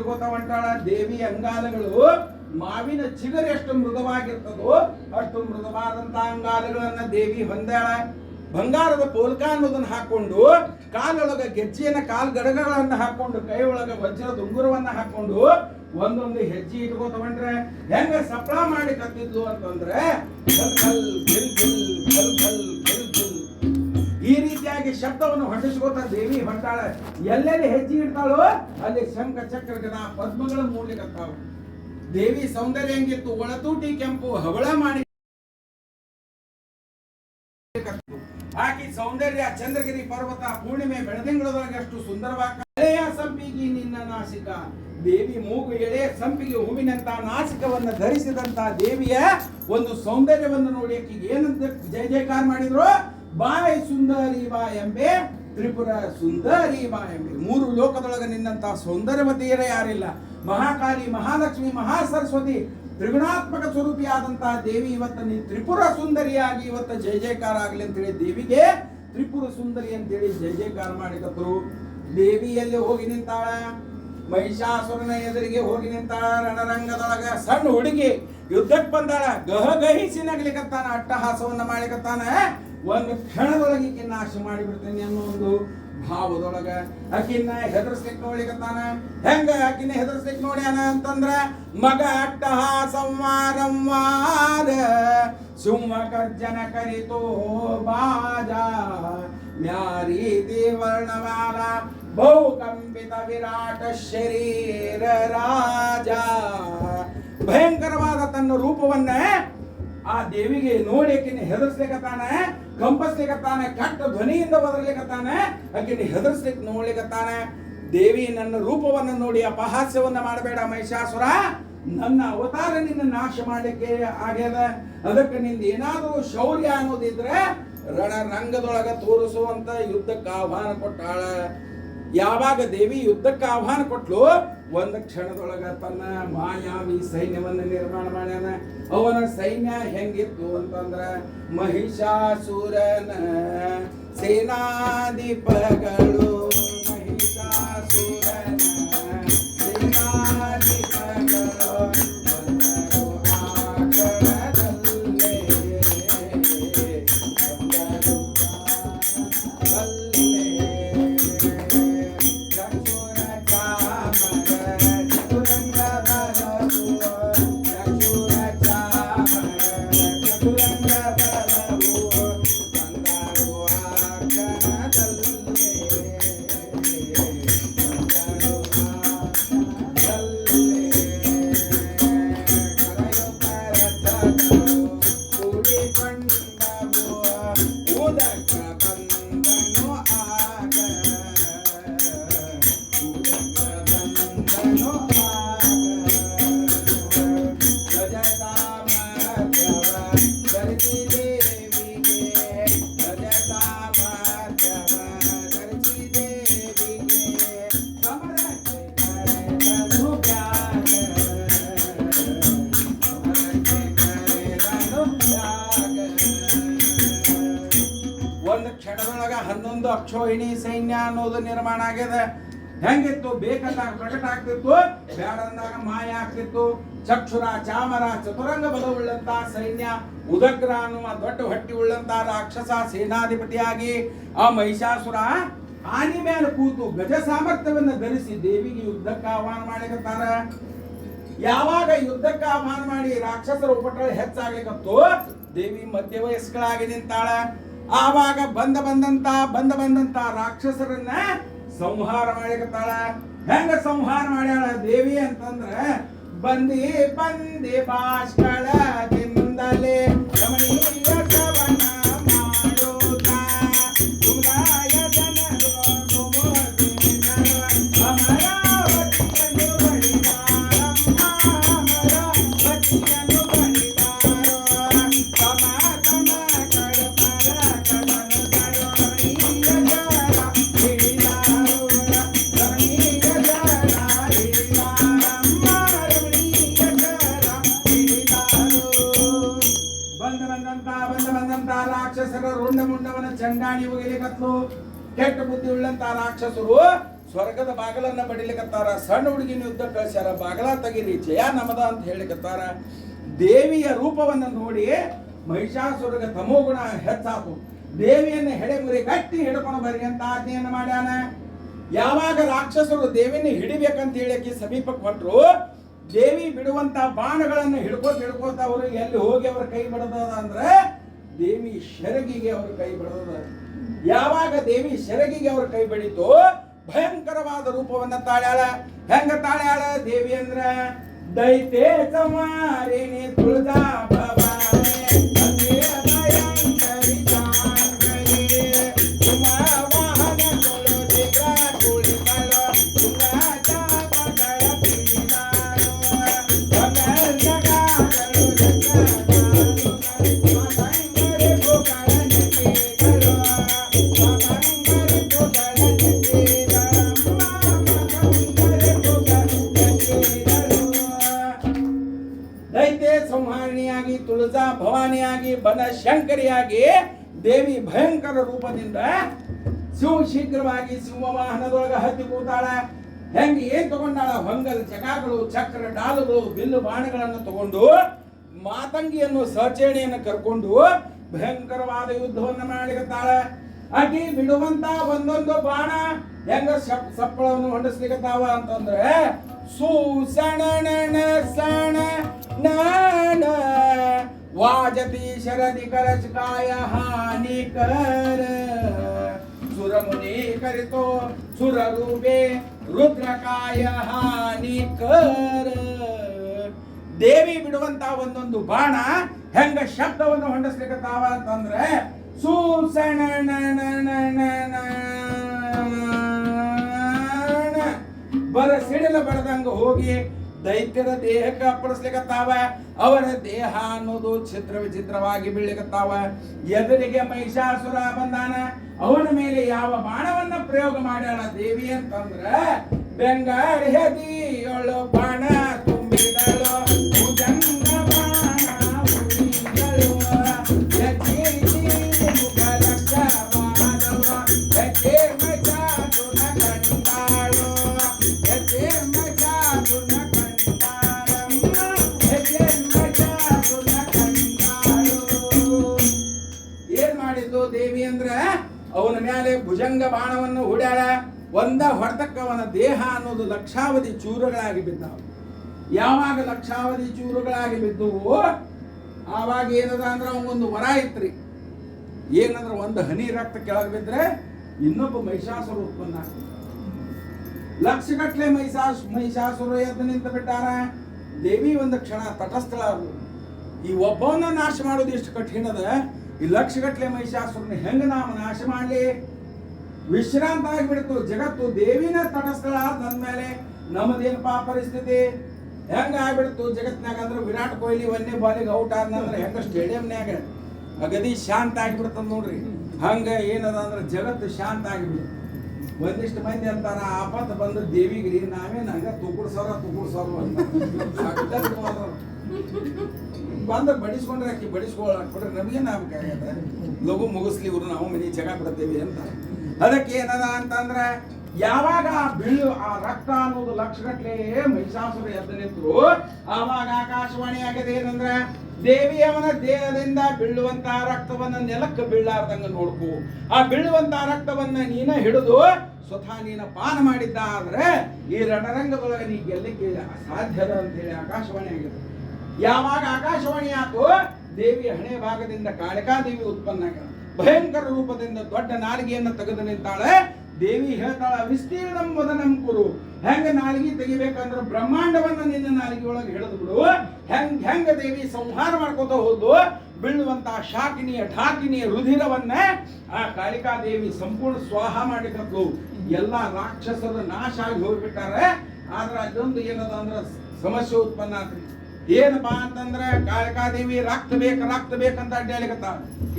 ಇಟ್ಕೋತ ಹೊಂಟಾಳ. ದೇವಿ ಅಂಗಾಲಗಳು ಮಾವಿನ ಚಿಗರು ಎಷ್ಟು ಮೃದುವಾಗಿರ್ತದೋ ಅಷ್ಟು ಮೃದುವಾದಂತ ಅಂಗಾಲಗಳನ್ನ ದೇವಿ ಹೊಂದಾಳ. ಬಂಗಾರದ ಪೋಲ್ಕ ಅನ್ನೋದನ್ನ ಹಾಕೊಂಡು, ಕಾಲೊಳಗ ಗೆಜ್ಜೆಯನ್ನ ಕಾಲ್ ಗಡಗಳನ್ನ ಹಾಕೊಂಡು, ಕೈ ಒಳಗ ವಜ್ರದ ಉಂಗುರವನ್ನ ಹಾಕೊಂಡು ಒಂದೊಂದು ಹೆಜ್ಜೆ ಇಟ್ಕೋತ ಹೊಂಟ್ರೆ ಹೆಂಗ ಸಪ್ಳ ಮಾಡಿ ಕತ್ತಿದ್ಲು ಅಂತಂದ್ರೆ ಘಲ್ ಘಲ್ ಘಿಲ್ ಘಿಲ್ ಘಲ್ ಘಲ್ ಘಿಲ್ ಘಿಲ್ ಈ ರೀತಿಯಾಗಿ ಶಬ್ದವನ್ನು ಹೊಂದಿಸ್ಕೋತ ದೇವಿ ಹೊಂಟಾಳ. ಎಲ್ಲೆಲ್ಲಿ ಹೆಜ್ಜೆ ಇಡ್ತಾಳೋ ಅಲ್ಲಿ ಶಂಖ ಚಕ್ರ ಗದಾ ಪದ್ಮಗಳು ಮೂಡ್ಲಿಕ್ಕತ್ತಾವ. ದೇವಿ ಸೌಂದರ್ಯ ಹೆಂಗಿತ್ತು, ಒಳತೂಟಿ ಕೆಂಪು ಹವಳ ಮಾಡಿ ಆಕಿ ಸೌಂದರ್ಯ ಚಂದ್ರಗಿರಿ ಪರ್ವತ ಪೂರ್ಣಿಮೆ ಬೆಳದಿಂಗಳೊಳಗೆ ಅಷ್ಟು ಸುಂದರವಾಗಿ ಎಳೆಯ ಸಂಪಿಗೆ ನಿನ್ನ ನಾಸಿಕ. ದೇವಿ ಮೂಗು ಎಳೆ ಸಂಪಿಗೆ ಹೂವಿನಂತ ನಾಸಿಕವನ್ನು ಧರಿಸಿದಂತ ದೇವಿಯ ಒಂದು ಸೌಂದರ್ಯವನ್ನು ನೋಡಿ ಆಕಿಗೆ ಏನಂತ ಜಯ ಜಯಕಾರ ಮಾಡಿದ್ರು, ಬಾಯ್ ಸುಂದರಿ ಬಾ ಎಂಬೆ ತ್ರಿಪುರ ಸುಂದರಿ ಬಾ ಎಂಬೆ. ಮೂರು ಲೋಕದೊಳಗೆ ನಿನ್ನಂತ ಸೌಂದರ್ಯವತಿಯರೇ ಯಾರಿಲ್ಲ. ಮಹಾಕಾಳಿ, ಮಹಾಲಕ್ಷ್ಮಿ, ಮಹಾಸರಸ್ವತಿ ತ್ರಿಗುಣಾತ್ಮಕ ಸ್ವರೂಪಿಯಾದಂತಹ ದೇವಿ ಇವತ್ತು ನೀ ತ್ರಿಪುರ ಸುಂದರಿಯಾಗಿ ಇವತ್ತು ಜಯ ಜಯಕಾರ ಆಗಲಿ ಅಂತೇಳಿ ದೇವಿಗೆ ತ್ರಿಪುರ ಸುಂದರಿ ಅಂತೇಳಿ ಜಯ ಜಯಕಾರ ಮಾಡಿಕತ್ತರು. ದೇವಿಯಲ್ಲಿ ಹೋಗಿ ನಿಂತಾಳ, ಮಹಿಷಾಸುರನ ಎದುರಿಗೆ ಹೋಗಿ ನಿಂತಾಳ. ರಣರಂಗದೊಳಗ ಸಣ್ಣ ಹುಡುಗಿ ಯುದ್ಧಕ್ಕೆ ಬಂದಾಳ. ಗಹಗಹಿಸಿ ನಗಲಿಕತ್ತಾನ, ಅಟ್ಟಹಾಸವನ್ನ ಮಾಡಿಕತ್ತಾನ. ಒಂದು ಕ್ಷಣದೊಳಗೆ ನಾಶ ಮಾಡಿಬಿಡ್ತೇನೆ ಅನ್ನೋ ಒಂದು ಭಾವದೊಳಗ ಆಕಿನ್ನ ಹೆದರ್ಸ್ಲಿಕ್ಕೆ ನೋಡ್ಲಿಕತ್ತಾನ. ಹೆಂಗ ಆಕಿನ ಹೆದರ್ಸ್ಲಿಕ್ಕೆ ನೋಡ್ಯಾನ ಅಂತಂದ್ರ ಮಗ ಅಟ್ಟಹಾಸಂವಾರಂವಾರ ಸಿಂಹಕರ್ಜನ ಕರಿತೋ ಬಾಜ ಮ್ಯಾರೀತಿ ವರ್ಣವಾಲ ಬಹುಕಂಪಿತ ವಿರಾಟ ಶರೀರ ರಾಜ. ಭಯಂಕರವಾದ ತನ್ನ ರೂಪವನ್ನ ಆ ದೇವಿಗೆ ನೋಡಿ ಆಕಿನ ಹೆದರ್ಸ್ಲಿಕ್ಕತ್ತಾನ, ಕಂಪಸ್ಲಿಕ್ಕತ್ತಾನ, ಕೆಟ್ಟ ಧ್ವನಿಯಿಂದ ಬದರ್ಲಿಕ್ಕತ್ತಾನ, ಆಕಿನ ಹೆದರ್ಸ್ಲಿಕ್ಕೆ ನೋಡ್ಲಿಕ್ಕತ್ತಾನ. ದೇವಿ ನನ್ನ ರೂಪವನ್ನು ನೋಡಿ ಅಪಹಾಸ್ಯವನ್ನ ಮಾಡಬೇಡ ಮಹಿಷಾಸುರ, ನನ್ನ ಅವತಾರ ನಿನ್ನ ನಾಶ ಮಾಡಲಿಕ್ಕೆ ಆಗ್ಯದ. ಅದಕ್ಕೆ ನಿಂದ ಏನಾದರೂ ಶೌರ್ಯ ಅನ್ನೋದಿದ್ರೆ ರಣರಂಗದೊಳಗ ತೋರಿಸುವಂತ ಯುದ್ಧಕ್ಕೆ ಆಹ್ವಾನ ಕೊಟ್ಟಾಳ. ಯಾವಾಗ ದೇವಿ ಯುದ್ಧಕ್ಕೆ ಆಹ್ವಾನ ಕೊಟ್ಲು, ಒಂದು ಕ್ಷಣದೊಳಗ ತನ್ನ ಮಾಯಾವಿ ಸೈನ್ಯವನ್ನು ನಿರ್ಮಾಣ ಮಾಡ್ಯಾನ. ಅವನ ಸೈನ್ಯ ಹೆಂಗಿತ್ತು ಅಂತಂದ್ರ ಮಹಿಷಾಸುರನ ಸೇನಾಧಿಪಗಳು, ಮಹಿಷಾಸುರನ ಸೇನಾಧಿಪಗಳು ಅಕ್ಷೋಹಿಣಿ ಸೈನ್ಯ ಅನ್ನೋದು ನಿರ್ಮಾಣ ಆಗ್ಯದ. ಹೆಂಗಿತ್ತು ಬೇಕಂದಾಗ ಪ್ರಕಟ ಆಗ್ತಿತ್ತು, ಬೇಡ ಅಂದಾಗ ಮಾಯ ಆಗ್ತಿತ್ತು. ಚಕ್ಷುರ ಚಾಮರ ಚತುರಂಗ ಬಲವುಳ್ಳಂತ ಸೈನ್ಯ, ಉದಗ್ರ ಅನ್ನುವ ದೊಡ್ಡ ಹೊಟ್ಟಿ ಉಳ್ಳಂತ ರಾಕ್ಷಸ ಸೇನಾಧಿಪತಿಯಾಗಿ ಆ ಮಹಿಷಾಸುರ ಆನಿ ಮೇಲೆ ಕೂತು ಗಜ ಸಾಮರ್ಥ್ಯವನ್ನು ಧರಿಸಿ ದೇವಿಗೆ ಯುದ್ಧಕ್ಕೆ ಆಹ್ವಾನ ಮಾಡಿಕತ್ತಾರ. ಯಾವಾಗ ಯುದ್ಧಕ್ಕೆ ಆಹ್ವಾನ ಮಾಡಿ ರಾಕ್ಷಸರ ಉಪಟಳ ಹೆಚ್ಚಾಗ್ಲಿಕ್ಕತ್ತು, ದೇವಿ ಮಧ್ಯ ವಯಸ್ಕಳಾಗಿ ನಿಂತಾಳ. ಆವಾಗ ಬಂದಂತ ರಾಕ್ಷಸರನ್ನ ಸಂಹಾರ ಮಾಡಿಕತ್ತಾಳ. ಹೆಂಗ ಸಂಹಾರ ಮಾಡ್ಯಾಳ ದೇವಿ ಅಂತಂದ್ರ ಬಂದಿ ಬಾಷ್ಕಳದಿಂದಲೇ ರಮಣೀಯ ಶ್ರವಣ ಮಾಡುತ್ತಾ ಉದಾಯ ಜನರು ಅಮರಾವತಿಯನ್ನು ಬಡಿದಾರಮ್ಮ, ಅಮರಾವತಿಯನ್ನು ಬಡಿದಾರೋ ತಮ ತಮ ಕಡಪರ ಕಡನು ತಡೋ ರಮಣೀಯ ಜರ ಹಿಡಿದಾರೋ, ರಮಣೀಯ ಜರ ಹಿಡಿದಾರಮ್ಮ, ರಮಣೀಯ ಜರ ಹಿಡಿದಾರೋ. ಬಂದಂತ ರಾಕ್ಷಸರ ರುಂಡ ಮುಂಡವನ ಚಂಡಾಣಿ ಒಗಿಲಿಕತ್ಲು. ಕೆಟ್ಟ ಬುದ್ಧಿ ಉಳ್ಳಂತ ರಾಕ್ಷಸರು ಸ್ವರ್ಗದ ಬಾಗಲನ್ನ ಬಡಿಲಿಕತ್ತಾರ. ಸಣ್ಣ ಹುಡುಗಿನ ಯುದ್ಧ ಕಳ್ಸ್ಯಾರ, ಬಾಗಲ ತೆಗೀರಿ ಜಯ ನಮದ ಅಂತ ಹೇಳಿಕತ್ತಾರ. ದೇವಿಯ ರೂಪವನ್ನು ನೋಡಿ ಮಹಿಷಾಸುರಗ ತಮೋಗುಣ ಹೆಚ್ಚಾತು. ದೇವಿಯನ್ನು ಹೆಡೆಮುರಿ ಗಟ್ಟಿ ಹಿಡ್ಕೊಂಡು ಬರ್ರಿ ಅಂತ ಆಜ್ಞೆಯನ್ನು ಮಾಡ್ಯಾನ. ಯಾವಾಗ ರಾಕ್ಷಸರು ದೇವಿನ ಹಿಡಿಬೇಕಂತ ಹೇಳಕ್ಕೆ ಸಮೀಪಕ್ಕೆ ಹೊಂಟ್ರು, ದೇವಿ ಬಿಡುವಂತ ಬಾಣಗಳನ್ನು ಹಿಡ್ಕೋತ ಅವರು ಎಲ್ಲಿ ಹೋಗಿ ಅವ್ರ ಕೈ ಬಿಡದ ಅಂದ್ರೆ ದೇವಿ ಶರಗಿಗೆ ಅವ್ರ ಕೈ ಬಿಡದ. ಯಾವಾಗ ದೇವಿ ಶರಗಿಗೆ ಅವ್ರ ಕೈ ಬಿಡಿತು, ಭಯಂಕರವಾದ ರೂಪವನ್ನ ತಾಳ್ಯಾಳ. ಹೆಂಗ ತಾಳ್ಯಾಳ ದೇವಿ ಅಂದ್ರ ದೈತೆ ಸಮಾರಿಣಿ ತುಳಜಾ ಸಂಹಾರಿಣಿಯಾಗಿ, ತುಳಜಾ ಭವಾನಿಯಾಗಿ, ಬನಶಂಕರಿಯಾಗಿ ದೇವಿ ಭಯಂಕರ ರೂಪದಿಂದ ಶೀಘ್ರವಾಗಿ ಸಿಂಹವಾಹನದೊಳಗ ಹತ್ತಿ ಕೂತಾಳ. ಹೆಂಗ ಏನ್ ತಗೊಂಡಾಳ? ಹೊಂಗಲ್ ಜಗಾಗಳು, ಚಕ್ರ ಡಾಲುಗಳು, ಬಿಲ್ಲು ಬಾಣಗಳನ್ನು ತಗೊಂಡು ಮಾತಂಗಿಯನ್ನು ಸಹಚೇಣಿಯನ್ನು ಕರ್ಕೊಂಡು ಭಯಂಕರವಾದ ಯುದ್ಧವನ್ನು ಮಾಡಲಿಕತ್ತಾಳ. ಆಕಿ ಬಿಡುವಂತ ಒಂದೊಂದು ಬಾಣ ಹೆಂಗ ಸಪ್ಪಳವನ್ನು ಹೊಂಡಿಸ್ಲಿಕತ್ತಾವ ಅಂತಂದ್ರೆ ಸುಸಣ ಸಣ ನಾನ ವಾಜತಿ ಶರದಿ ಕರಚಕಾಯ ಹಾನಿಕರ ಸುರಮುನಿ ಕರಿತೋ ಸುರರೂಪೇ ರುದ್ರಕಾಯ ಹಾನಿಕರ. ದೇವಿ ಬಿಡುವಂತ ಒಂದೊಂದು ಬಾಣ ಹೆಂಗ ಶಬ್ದವನ್ನು ಹೊಂಡಿಸ್ಲಿಕತ್ತಾವ ಅಂತಂದ್ರೆ ಸುಸಣ ಬರ ಸಿಡಿಲ ಬಡದಂಗ ಹೋಗಿ ದೈತ್ಯರ ದೇಹಕ್ಕೆ ಅಪ್ಪಡಿಸ್ಲಿಕತ್ತಾವ. ಅವರ ದೇಹ ಅನ್ನೋದು ಚಿತ್ರ ವಿಚಿತ್ರವಾಗಿ ಬೀಳಲಿಕತ್ತಾವ. ಎದುರಿಗೆ ಮಹಿಷಾಸುರ ಬಂದಾನ. ಅವನ ಮೇಲೆ ಯಾವ ಬಾಣವನ್ನ ಪ್ರಯೋಗ ಮಾಡ್ಯಾಳ ದೇವಿ ಅಂತಂದ್ರ ಬೆಂಗಾಳಿಯೊಳು ಬಾಣ ತುಂಬಿದಳು, ಭುಜಂಗ ಬಾಣ ಉರಿದಳು, ದೇವಿ ಅಂದ್ರ ಅವನ ಮೇಲೆ ಭುಜಂಗ ಬಾಣವನ್ನು ಹೂಡ್ಯಾಳ. ಒಂದ ಹೊಡೆತಕ್ಕವನ ದೇಹ ಅನ್ನೋದು ಲಕ್ಷಾವಧಿ ಚೂರುಗಳಾಗಿ ಬಿದ್ದಾವ. ಯಾವಾಗ ಲಕ್ಷಾವಧಿ ಚೂರುಗಳಾಗಿ ಬಿದ್ದುವು ಆವಾಗ ಏನದ ಅಂದ್ರ ಅವನೊಂದು ವರ ಇತ್ರಿ. ಏನಂದ್ರ ಒಂದು ಹನಿ ರಕ್ತ ಕೆಳಗೆ ಬಿದ್ರೆ ಇನ್ನೊಬ್ಬ ಮಹಿಷಾಸುರ ಉತ್ಪನ್ನ ಆಗ್ತದೆ. ಲಕ್ಷಗಟ್ಲೆ ಮಹಿಷಾಸುರ ಎದ್ದು ನಿಂತು ಬಿಟ್ಟಾರ. ದೇವಿ ಒಂದು ಕ್ಷಣ ತಟಸ್ಥಳಾದ್ರು. ಈ ಒಬ್ಬವನ್ನ ನಾಶ ಮಾಡೋದು ಎಷ್ಟು ಕಠಿಣದ, ಈ ಲಕ್ಷಗಟ್ಲೆ ಮಹಿಷಾಸುರನ ಹೆಂಗ ನಾವು ನಾಶ ಮಾಡ್ಲಿ? ವಿಶ್ರಾಂತ ಆಗಿಬಿಡ್ತು ಜಗತ್ತು. ದೇವಿನ ತಟಸ್ಥಳ ಅಂದ್ಮೇಲೆ ನಮ್ಮದೇನಪ್ಪಾ ಪರಿಸ್ಥಿತಿ ಹೆಂಗ ಆಗ್ಬಿಡ್ತು ಜಗತ್ನಾಗ ಅಂದ್ರೆ ವಿರಾಟ್ ಕೊಹ್ಲಿ ಒಂದೇ ಬಾಲಿಗೆ ಔಟ್ ಆದ್ನಂದ್ರೆ ಹೆಂಗ ಸ್ಟೇಡಿಯಂನ್ಯಾಗ ಅಗದಿ ಶಾಂತ ಆಗಿಬಿಡ್ತದ ನೋಡ್ರಿ. ಹಂಗ ಏನದ ಅಂದ್ರೆ ಜಗತ್ತು ಶಾಂತ ಆಗಿಬಿಡ್ತು. ಒಂದಿಷ್ಟು ಮಂದಿ ಅಂತಾರ ಆಪತ್ ಬಂದು ದೇವಿಗ್ರಿ ನಾವೇನ್ ಹಂಗ ತುಕುಡ್ಸೋರ ಅಂತ ಬಂದ ಬಡಿಸ್ಕೊಂಡ್ರೆ ಆಕಿ ಬಡಿಸ್ಕೊಳ್ರಿ ನಮಗೇನು ಆಗ್ಬೇಕಾಗ್ಯದ, ಲಘು ಮುಗಿಸ್ಲಿ ಇವ್ರು ನಾವು ಮನೆ ಜಗ ಬಿಡ್ತೇವಿ ಅಂತ. ಅದಕ್ಕೆ ಏನದ ಅಂತಂದ್ರೆ ಯಾವಾಗ ಆ ರಕ್ತ ಅನ್ನೋದು ಲಕ್ಷಗಟ್ಲೆ ಮಹಿಷಾಸುರ ಎದ್ದು ನಿಂತರು ಆವಾಗ ಆಕಾಶವಾಣಿ ಆಗಿದೆ ಏನಂದ್ರೆ ದೇವಿಯವನ ದೇಹದಿಂದ ಬೀಳುವಂತ ರಕ್ತವನ್ನ ನೆಲಕ್ಕೆ ಬೀಳಾರ್ದಂಗ ನೋಡ್ಕು. ಆ ಬೀಳುವಂತ ರಕ್ತವನ್ನ ನೀನ ಹಿಡಿದು ಸ್ವತಃ ನೀನ ಪಾನ ಮಾಡಿದ್ದ ಆದ್ರೆ ಈ ರಣರಂಗದೊಳಗೆ ನೀ ಗೆಲ್ಲಕ್ಕೆ ಸಾಧ್ಯದ ಅಂತ ಹೇಳಿ ಆಕಾಶವಾಣಿ ಆಗಿದೆ. ಯಾವಾಗ ಆಕಾಶವಾಣಿ ಆತು ದೇವಿಯ ಹಣೆ ಭಾಗದಿಂದ ಕಾಳಿಕಾದೇವಿ ಉತ್ಪನ್ನ ಆಗ ಭಯಂಕರ ರೂಪದಿಂದ ದೊಡ್ಡ ನಾಲಿಗೆಯನ್ನು ತೆಗೆದು ನಿಂತಾಳೆ. ದೇವಿ ಹೇಳ್ತಾಳ ವಿಸ್ತೀರ್ಣಂ ವದನಂ ಕುರು. ಹೆಂಗ ನಾಲಿಗೆ ತೆಗಿಬೇಕಂದ್ರೆ ಬ್ರಹ್ಮಾಂಡವನ್ನ ನಿನ್ನ ನಾಲಿಗೆ ಒಳಗೆ ಹಿಡಿದು ಬಿಡು. ಹೆಂಗ ದೇವಿ ಸಂಹಾರ ಮಾಡ್ಕೋತ ಹೋದ್ಲು. ಬೀಳುವಂತ ಶಾಕಿನಿಯ ಢಾಕಿನಿಯ ರುಧಿರವನ್ನ ಆ ಕಾಳಿಕಾದೇವಿ ಸಂಪೂರ್ಣ ಸ್ವಾಹ ಮಾಡಿಕತ್ಲು. ಎಲ್ಲ ರಾಕ್ಷಸರು ನಾಶ ಆಗಿ ಹೋಗ್ಬಿಟ್ಟಾರೆ. ಆದ್ರೆ ಅದೊಂದು ಏನದ ಅಂದ್ರ ಸಮಸ್ಯೆ ಉತ್ಪನ್ನ ಆತ್ರಿ. ಏನಪ್ಪಾ ಅಂತಂದ್ರೆ ಕಾಳಿಕಾದೇವಿ ರಕ್ತ ಬೇಕಂತ ಅಡ್ಡಾಳಿಕತ್ತ.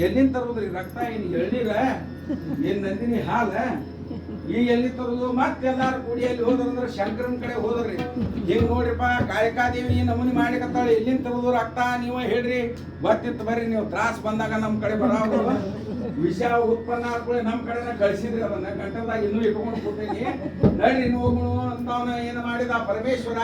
ಎಲ್ಲಿಂದ ತರುದ್ರಿ ರಕ್ತ? ಏನ್ ಎಳ್ನೀರ? ಏನ್ ನಂದಿನಿ ಹಾಲ? ಈಗ ಎಲ್ಲಿ ತರೋದು ಮತ್ತೆ ಎಲ್ಲಾರು ಕೂಡಿ ಎಲ್ಲಿ ಹೋದ್ರಂದ್ರ ಶಂಕರನ್ ಕಡೆ ಹೋದ್ರಿ. ಹಿಂಗ್ ನೋಡ್ರಿಪ್ಪ ಕಾಳಿಕಾದೇವಿ ನಮೂನಿ ಮಾಡಿಕತ್ತಾಳ, ಎಲ್ಲಿಂದ ತರೋದು ರಕ್ತ ನೀವ ಹೇಳ್ರಿ, ಗೊತ್ತಿತ್ತು ಬರ್ರಿ ನೀವು ತ್ರಾಸ ಬಂದಾಗ ನಮ್ ಕಡೆ ಬರೋದು ವಿಷ ಉತ್ಪನ್ನ ಹಾಕೊಳ್ಳಿ ನಮ್ ಕಡೆನ ಕಳ್ಸಿದ್ರಿ, ಅದನ್ನ ಗಂಟದಾಗ ಇನ್ನೂ ಇಟ್ಕೊಂಡು ಕೂತೀನಿ ನಡ್ರಿ ಹೋಗೋಣ ಅಂತವನ ಏನ್ ಮಾಡಿದ ಪರಮೇಶ್ವರ.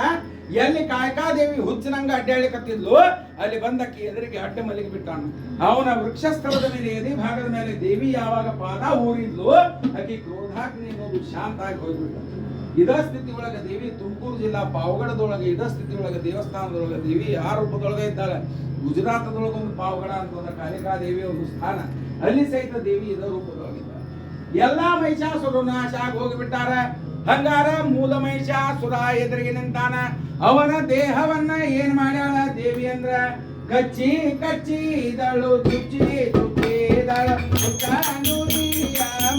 ಎಲ್ಲಿ ಕಾಳಿಕಾದೇವಿ ಹುಚ್ಚಿನಂಗ ಅಡ್ಡಾಳಿಕತ್ತಿದ್ಲು ಅಲ್ಲಿ ಬಂದಕ್ಕಿ ಎದುರಿಗೆ ಅಡ್ಡ ಮಲ್ಲಿಗೆ ಬಿಟ್ಟಾನ. ಅವನ ವೃಕ್ಷಸ್ಥಳದ ಮೇಲೆ ಎದೆ ಭಾಗದ ಮೇಲೆ ದೇವಿ ಯಾವಾಗ ಪಾದ ಊರಿದ್ಲು ಆಕಿ ಕ್ರೋಧಾಗ್ನಿ ಅನ್ನೋದು ಶಾಂತ ಆಗಿ ಹೋಗ್ಬಿಟ್ಟ. ಇದ ಸ್ಥಿತಿ ಒಳಗ ದೇವಿ ತುಮಕೂರು ಜಿಲ್ಲಾ ಪಾವಗಡದೊಳಗೆ ಇದ ಸ್ಥಿತಿ ಒಳಗ ದೇವಸ್ಥಾನದೊಳಗ ದೇವಿ ಆ ರೂಪದೊಳಗೆ ಇದ್ದಾಳೆ. ಗುಜರಾತದೊಳಗೊಂದು ಪಾವಗಡ ಅಂತಂದ್ರೆ ಕಾಳಿಕಾದೇವಿ ಒಂದು ಸ್ಥಾನ, ಅಲ್ಲಿ ಸಹಿತ ದೇವಿ ಇದ ರೂಪದೊಳಗಿದ್ದಾಳೆ. ಎಲ್ಲಾ ಮಹಿಷಾಸುರ ನಾಶ ಆಗಿ ಹೋಗಿಬಿಟ್ಟಾರ. ಹಂಗಾರ ಮೂಲ ಮಹಿಷಾಸುರ ಎದುರಿಗೆ ನಿಂತಾನ. ಅವನ ದೇಹವನ್ನ ಏನ್ ಮಾಡ್ಯಾಳ ದೇವಿ ಅಂದ್ರ ಕಚ್ಚಿ ಕಚ್ಚಿ ಇದಳು ಚುಚ್ಚಿ ಚುಚ್ಚಿ ಇದಳು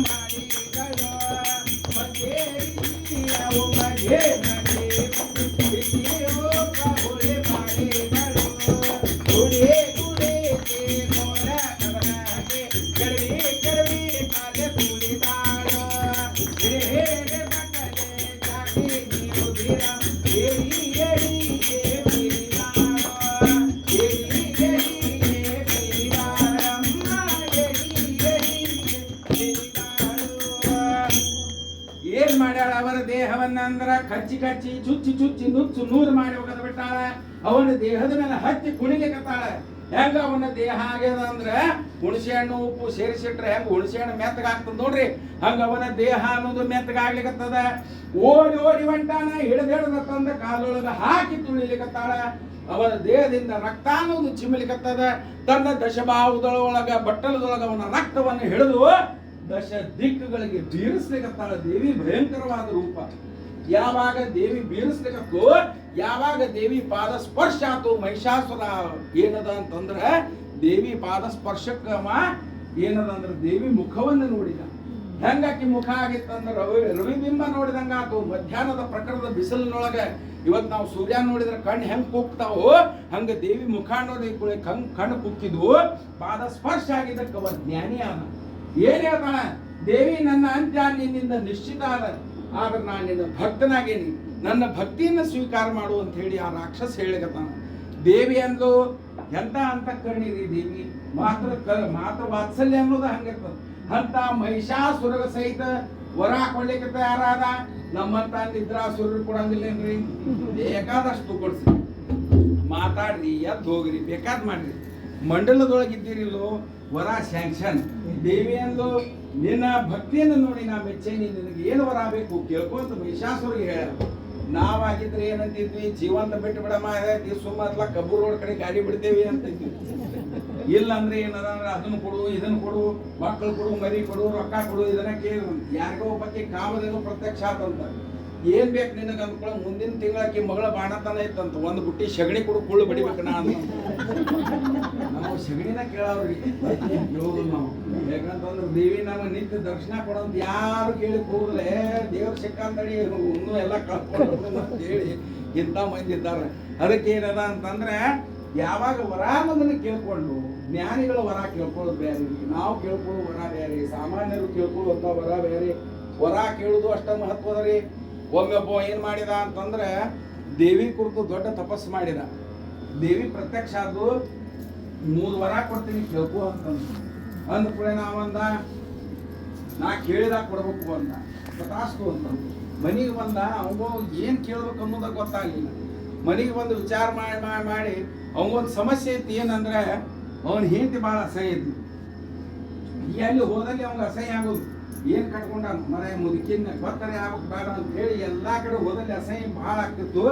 ಮಾಡಿದಳು ಮತ್ತೆ ಮಗೆ ಏನ್ ಮಾಡ್ಯಾಳ ಅವರ ದೇಹವನ್ನ ಅಂದ್ರ ಕಚ್ಚಿ ಕಚ್ಚಿ ಚುಚ್ಚಿ ಚುಚ್ಚಿ ನುಚ್ಚು ನೂರು ಮಾಡಿ ಹೋಗದ ಬಿಟ್ಟಾಳ. ಅವನ ದೇಹದ ಮೇಲೆ ಹತ್ತಿ ಕುಣಿಲಿಕತ್ತಾಳ. ಹೆಂಗ ಅವನ ದೇಹ ಆಗ್ಯದ ಅಂದ್ರ ಹುಣಸೆ ಹಣ್ಣು ಉಪ್ಪು ಸೇರಿಸಿಟ್ರೆ ಹೆಂಗ ಹುಣಸೆ ಹಣ್ಣು ಮೆತ್ತಗಾಗ್ತದ ನೋಡ್ರಿ, ಹಂಗ ಅವನ ದೇಹ ಅನ್ನೋದು ಮೆತ್ತಗಾಗ್ಲಿಕತ್ತದ. ಓಡಿ ಓಡಿ ಹೊಂಟಾನ, ಹಿಡಿದ ತಂದ ಕಾಲೊಳಗ ಹಾಕಿ ತುಳಿಲಿಕತ್ತಾಳ. ಅವನ ದೇಹದಿಂದ ರಕ್ತ ಅನ್ನೋದು ಚಿಮ್ಮಲಿಕತ್ತದ. ತನ್ನ ದಶಭಾವದೊಳಗ ಬಟ್ಟಲದೊಳಗ ಅವನ ರಕ್ತವನ್ನು ಹಿಡಿದು ದಶ ದಿಕ್ಕುಗಳಿಗೆ ಬೀರಿಸ್ಲಿಕತ್ತಾಳ ದೇವಿ. ಭಯಂಕರವಾದ ರೂಪ. ಯಾವಾಗ ದೇವಿ ಬೀರಿಸ್ಲಿಕತ್ತು, ಯಾವಾಗ ದೇವಿ ಪಾದ ಸ್ಪರ್ಶ ಆತು ಮಹಿಷಾಸುರ ಏನದ ಅಂತಂದ್ರ ದೇವಿ ಪಾದ ಸ್ಪರ್ಶಕ್ಕ ಏನದ ಅಂದ್ರ ದೇವಿ ಮುಖವನ್ನು ನೋಡಿದ. ಹೆಂಗಾಕಿ ಮುಖ ಆಗಿತ್ತಂದ್ರ ರವಿಬಿಂಬ ನೋಡಿದಂಗ ಆತು. ಮಧ್ಯಾಹ್ನದ ಪ್ರಕರಣದ ಬಿಸಿಲಿನೊಳಗ ಇವತ್ತು ನಾವು ಸೂರ್ಯ ನೋಡಿದ್ರೆ ಕಣ್ಣು ಹೆಂಗ್ ಕುಕ್ತಾವೋ ಹಂಗ ದೇವಿ ಮುಖ ನೋಡಿ ಕಣ್ಣು ಕುಕ್ಕಿದ್ವು. ಪಾದ ಸ್ಪರ್ಶ ಆಗಿದ್ದಕ್ಕ ಜ್ಞಾನಿ ಆದ. ಏನ್ ಹೇಳ್ತಾಳ ದೇವಿ, ನನ್ನ ಅಂತ್ಯ ನಿನ್ನಿಂದ ನಿಶ್ಚಿತ ಆದ್ರೆ ನಾನು ನಿನ್ನ ಭಕ್ತನಾಗೇನಿ, ನನ್ನ ಭಕ್ತಿಯನ್ನು ಸ್ವೀಕಾರ ಮಾಡು ಅಂತ ಹೇಳಿ ಆ ರಾಕ್ಷಸ ಹೇಳಿಕತ್ತಾನ. ದೇವಿ ಅಂದ್ಲು ಎಂತ ಅಂತಃಕರಣಿರಿ ದೇವಿ, ಮಾತ್ರ ವಾತ್ಸಲ್ಯ ಅನ್ನೋದು ಹಂಗಿರ್ತದ. ಅಂತ ಮಹಿಷಾಸುರಗ ಸಹಿತ ವರ ಕೊಡ್ಲಿಕ್ಕೆ ತಯಾರಾದ. ನಮ್ಮಂತ ನಿದ್ರಾಸುರರು ಕೊಡಂಗಿಲ್ಲೇನ್ರಿ, ಬೇಕಾದಷ್ಟು ಕೊಡ್ಸಿ ಮಾತಾಡ್ರಿ ಎದ್ದು ಹೋಗ್ರಿ ಬೇಕಾದ್ ಮಾಡ್ರಿ. ಮಂಡಲದೊಳಗಿದ್ದೀರಿಲ್ಲೋ ವರ ಸ್ಯಾಂಕ್ಷನ್. ದೇವಿ ಅಂದು ನಿನ್ನ ಭಕ್ತಿಯನ್ನು ನೋಡಿ ನಾ ಮೆಚ್ಚೇನಿ, ನಿನಗೆ ಏನು ವರ ಬೇಕು ಕೇಳ್ಕೊಂತ ಮಹಿಷಾಸುರಿಗೆ ಹೇಳ. ನಾವಾಗಿದ್ರೆ ಏನಂತಿದ್ವಿ, ಜೀವಂತ ಬಿಟ್ಟು ಬಿಡಮ್ಮ ಸುಮ್ಮತ್ಲ ಕಬ್ಬೂರ್ ರೋಡ್ ಕಡೆ ಗಾಡಿ ಬಿಡ್ತೇವಿ ಅಂತಿದ್ವಿ. ಇಲ್ಲ ಅಂದ್ರೆ ಏನದ ಅಂದ್ರೆ ಅದನ್ನು ಕೊಡು ಇದನ್ನು ಕೊಡು, ಮಕ್ಕಳು ಕೊಡು, ಮರಿ ಕೊಡು, ರೊಕ್ಕ ಕೊಡು, ಇದನ್ನ ಕೇಳಿ ಯಾರಿಗೋ ಒಬ್ಬಕ್ಕೆ ಕಾಮದೇನು ಪ್ರತ್ಯಕ್ಷ ಆತಂತ. ಏನ್ ಬೇಕು ನಿನಗೆ ಅಂದ್ಕೊಳ್ಳೋ ಮುಂದಿನ ತಿಂಗಳಕ್ಕೆ ಮಗಳ ಬಾಣತನ ಇತ್ತಂತ. ಒಂದು ಬುಟ್ಟಿ ಸಗಣಿ ಕೊಡು ಕುಳ್ಳು ಬಡಿಬೇಕು ನಾನು. ನಾವು ಸಗಣಿನ ಕೇಳವ್ರಿ ನಾವು. ಯಾಕಂತಂದ್ರೆ ದೇವಿ ನಮಗೆ ನಿತ್ಯ ದರ್ಶನ ಕೊಡೋದು ಯಾರು ಕೇಳಿ ಕೂಡಲೇ ದೇವ್ರ ಸಿಕ್ಕಂತಡಿ ಇನ್ನೂ ಎಲ್ಲ ಕಳ್ಕೊಂಡು ಅಂತ ಹೇಳಿ ಇಂಥ ಮಂದಿ ಇದ್ದಾರೆ. ಅದಕ್ಕೆ ಏನದ ಅಂತಂದ್ರೆ ಯಾವಾಗ ವರ ಅನ್ನೋದನ್ನ ಕೇಳ್ಕೊಂಡು ಜ್ಞಾನಿಗಳ ವರ ಕೇಳ್ಕೊಳ್ಳೋದು ಬೇರೆ, ನಾವು ಕೇಳ್ಕೊಳ್ಳೋ ವರ ಬೇರೆ, ಸಾಮಾನ್ಯರು ಕೇಳ್ಕೊಳ್ಳುವಂತ ವರ ಬೇರೆ. ವರ ಕೇಳುದು ಅಷ್ಟ ಮಹತ್ವದ ರೀ. ಒಬ್ಬ ಏನ್ ಮಾಡಿದ ಅಂತಂದ್ರೆ ದೇವಿ ಕುರಿತು ದೊಡ್ಡ ತಪಸ್ಸು ಮಾಡಿದ. ದೇವಿ ಪ್ರತ್ಯಕ್ಷ ಆದ್ದು 3 ವರ ಕೊಡ್ತೀನಿ ಕೇಳ್ಕೊ ಅಂತಂದು. ಅಂದ್ಕೂಳೆ ನಾವಂದ ನಾ ಕೇಳಿದಾಗ ಕೊಡ್ಬೇಕು ಅಂದ. ತಥಾಸ್ತು ಅಂತ ಮನೆಗೆ ಬಂದ. ಅವನು ಏನ್ ಕೇಳ್ಬೇಕು ಅನ್ನೋದಾಗ ಗೊತ್ತಾಗ್ಲಿಲ್ಲ. ಮನೆಗೆ ಬಂದು ವಿಚಾರ ಮಾಡಿ ಅವನೊಂದು ಸಮಸ್ಯೆ ಇತ್ತು. ಏನಂದ್ರೆ ಅವನ ಹೆಂಡತಿ ಭಾಳ ಅಸಹ್ಯ ಇದ್ಲು. ಎಲ್ಲಿ ಹೋದಲ್ಲಿ ಅವ್ನಿಗೆ ಅಸಹ್ಯ ಆಗೋದು. ಏನ್ ಕಟ್ಕೊಂಡ ಮನೆ ಮುದುಕಿನ ಗೊತ್ತರೆ ಆಗ್ಬೇಕು ಬೇಡ ಅಂತ ಹೇಳಿ ಎಲ್ಲಾ ಕಡೆ ಹೋದಲ್ಲಿ ಅಸಹ್ಯ ಭಾಳ ಆಗ್ತಿತ್ತು.